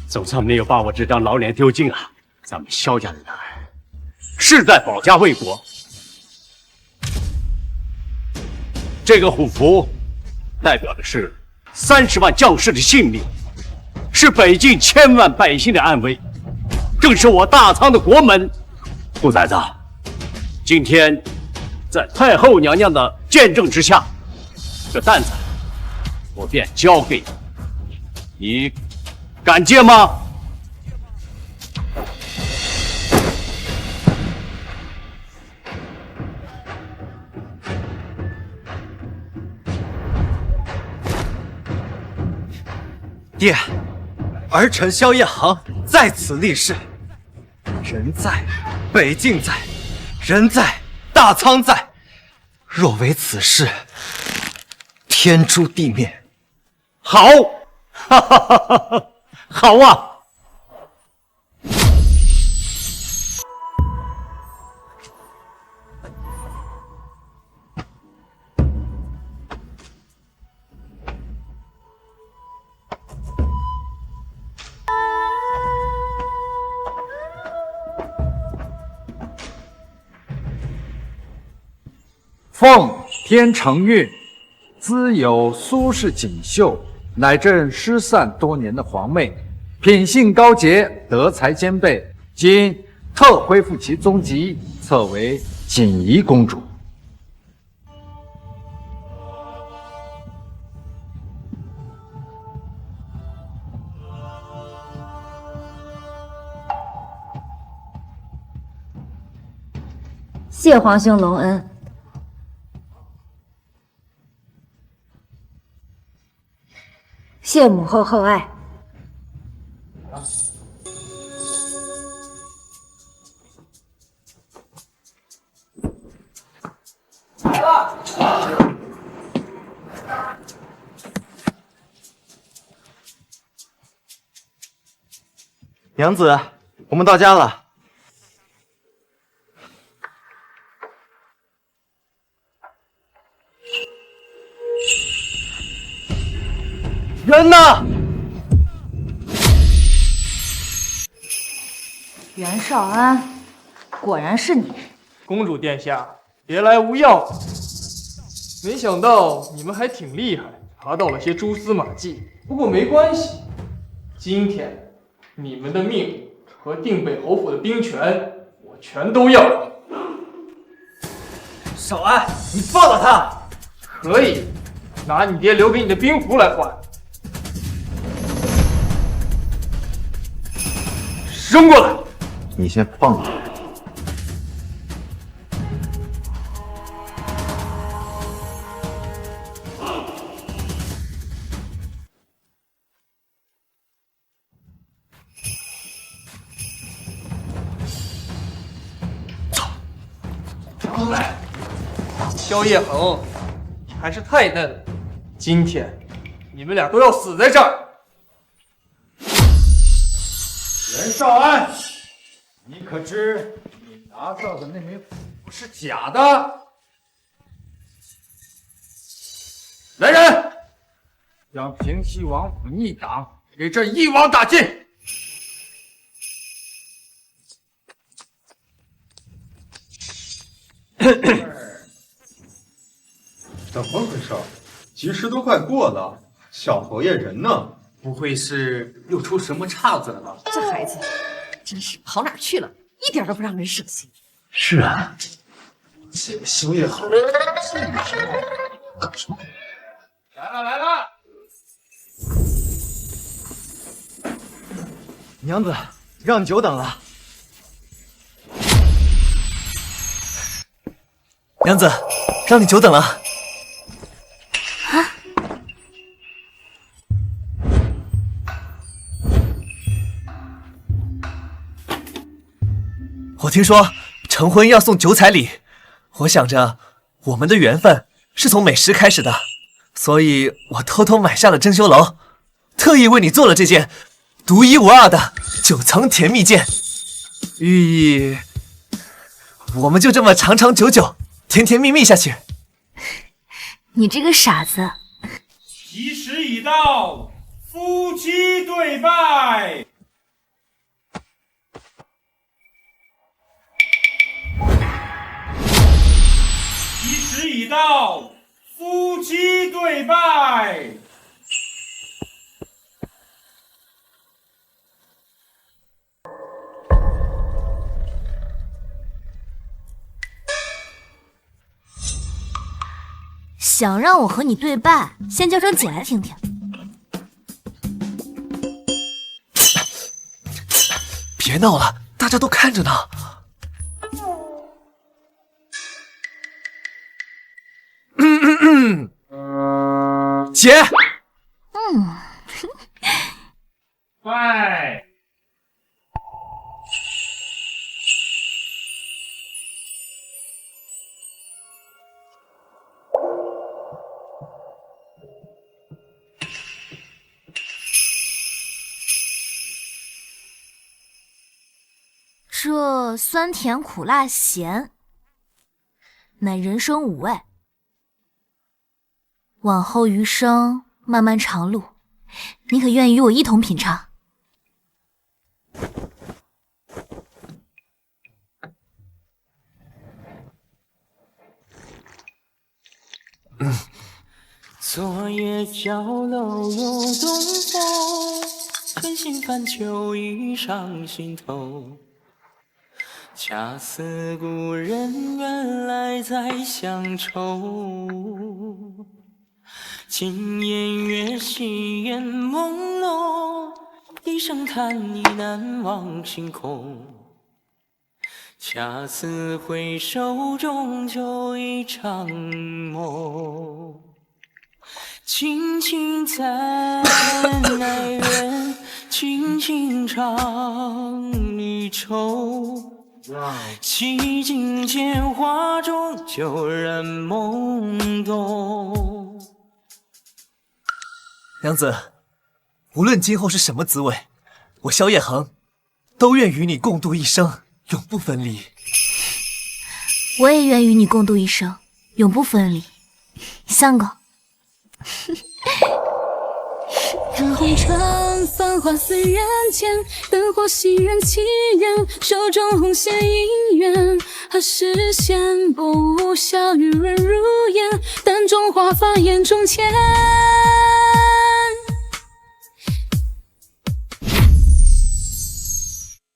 Speaker 21: 总算没有把我这张老脸丢尽啊！咱们萧家的人是在保家卫国，这个虎符代表的是30万将士的性命，是北境千万百姓的安危，更是我大仓的国门。顾崽子，今天在太后娘娘的见证之下，这担子我便交给你，你敢接吗？
Speaker 4: 爹，儿臣萧夜航在此立誓，人在，北境在，人在，大仓在。若违此事，天诛地灭。
Speaker 21: 好，哈哈哈哈哈，好啊！
Speaker 13: 奉天承运，兹有苏氏锦绣，乃朕失散多年的皇妹，品性高洁，德才兼备，今特恢复其踪籍，册为锦仪公主。
Speaker 17: 谢皇兄隆恩。谢母后厚爱。
Speaker 4: 娘子，我们到家了。人呢？
Speaker 17: 袁绍安，果然是你。
Speaker 10: 公主殿下，别来无恙。没想到你们还挺厉害，查到了些蛛丝马迹。不过没关系，今天你们的命和定北侯府的兵权，我全都要。
Speaker 4: 少安，你放了他！
Speaker 10: 可以，拿你爹留给你的兵符来换。扔过来！
Speaker 11: 你先放了。
Speaker 10: 来，萧叶恒，你还是太嫩了。今天你们俩都要死在这儿。
Speaker 13: 袁绍安，你可知你拿到的那枚符是假的？来人，将平西王府逆党给朕一网打尽！
Speaker 18: 怎么回事？吉时都快过了，小侯爷人呢？
Speaker 8: 不会是又出什么岔子了吧？
Speaker 19: 这孩子真是跑哪儿去了，一点都不让人省心。
Speaker 18: 是啊，这个萧叶恒搞什么？
Speaker 10: 来了来了！
Speaker 4: 娘子，让你久等了。娘子，让你久等了。我听说成婚要送9彩礼，我想着我们的缘分是从美食开始的，所以我偷偷买下了珍馐楼，特意为你做了这件独一无二的9层甜蜜饯，寓意我们就这么长长久久、甜甜蜜蜜下去。
Speaker 15: 你这个傻子！
Speaker 22: 吉时已到，夫妻对拜。吉时已到，夫妻对拜。
Speaker 15: 想让我和你对拜，先叫声姐来听听。
Speaker 4: 别闹了，大家都看着呢。姐。
Speaker 22: 拜。
Speaker 15: 这酸甜苦辣咸，乃人生5味。往后余生漫漫长路，你可愿与我一同品尝？
Speaker 23: 昨夜角楼有东风，春心泛秋意上心头。恰似故人原来在乡愁。今夜月稀烟朦胧，一声叹意难忘星空。恰似回首终究一场梦。轻轻赞爱人，轻轻唱离愁。洗尽铅华中，旧人懵懂。
Speaker 4: 娘子，无论今后是什么滋味，我萧叶恒都愿与你共度一生，永不分离。
Speaker 15: 我也愿与你共度一生，永不分离。相公。
Speaker 6: 看红尘繁华似人间，灯火袭人欺人，手中红线姻缘，何时现？不无笑语润如烟，淡妆华发眼中牵。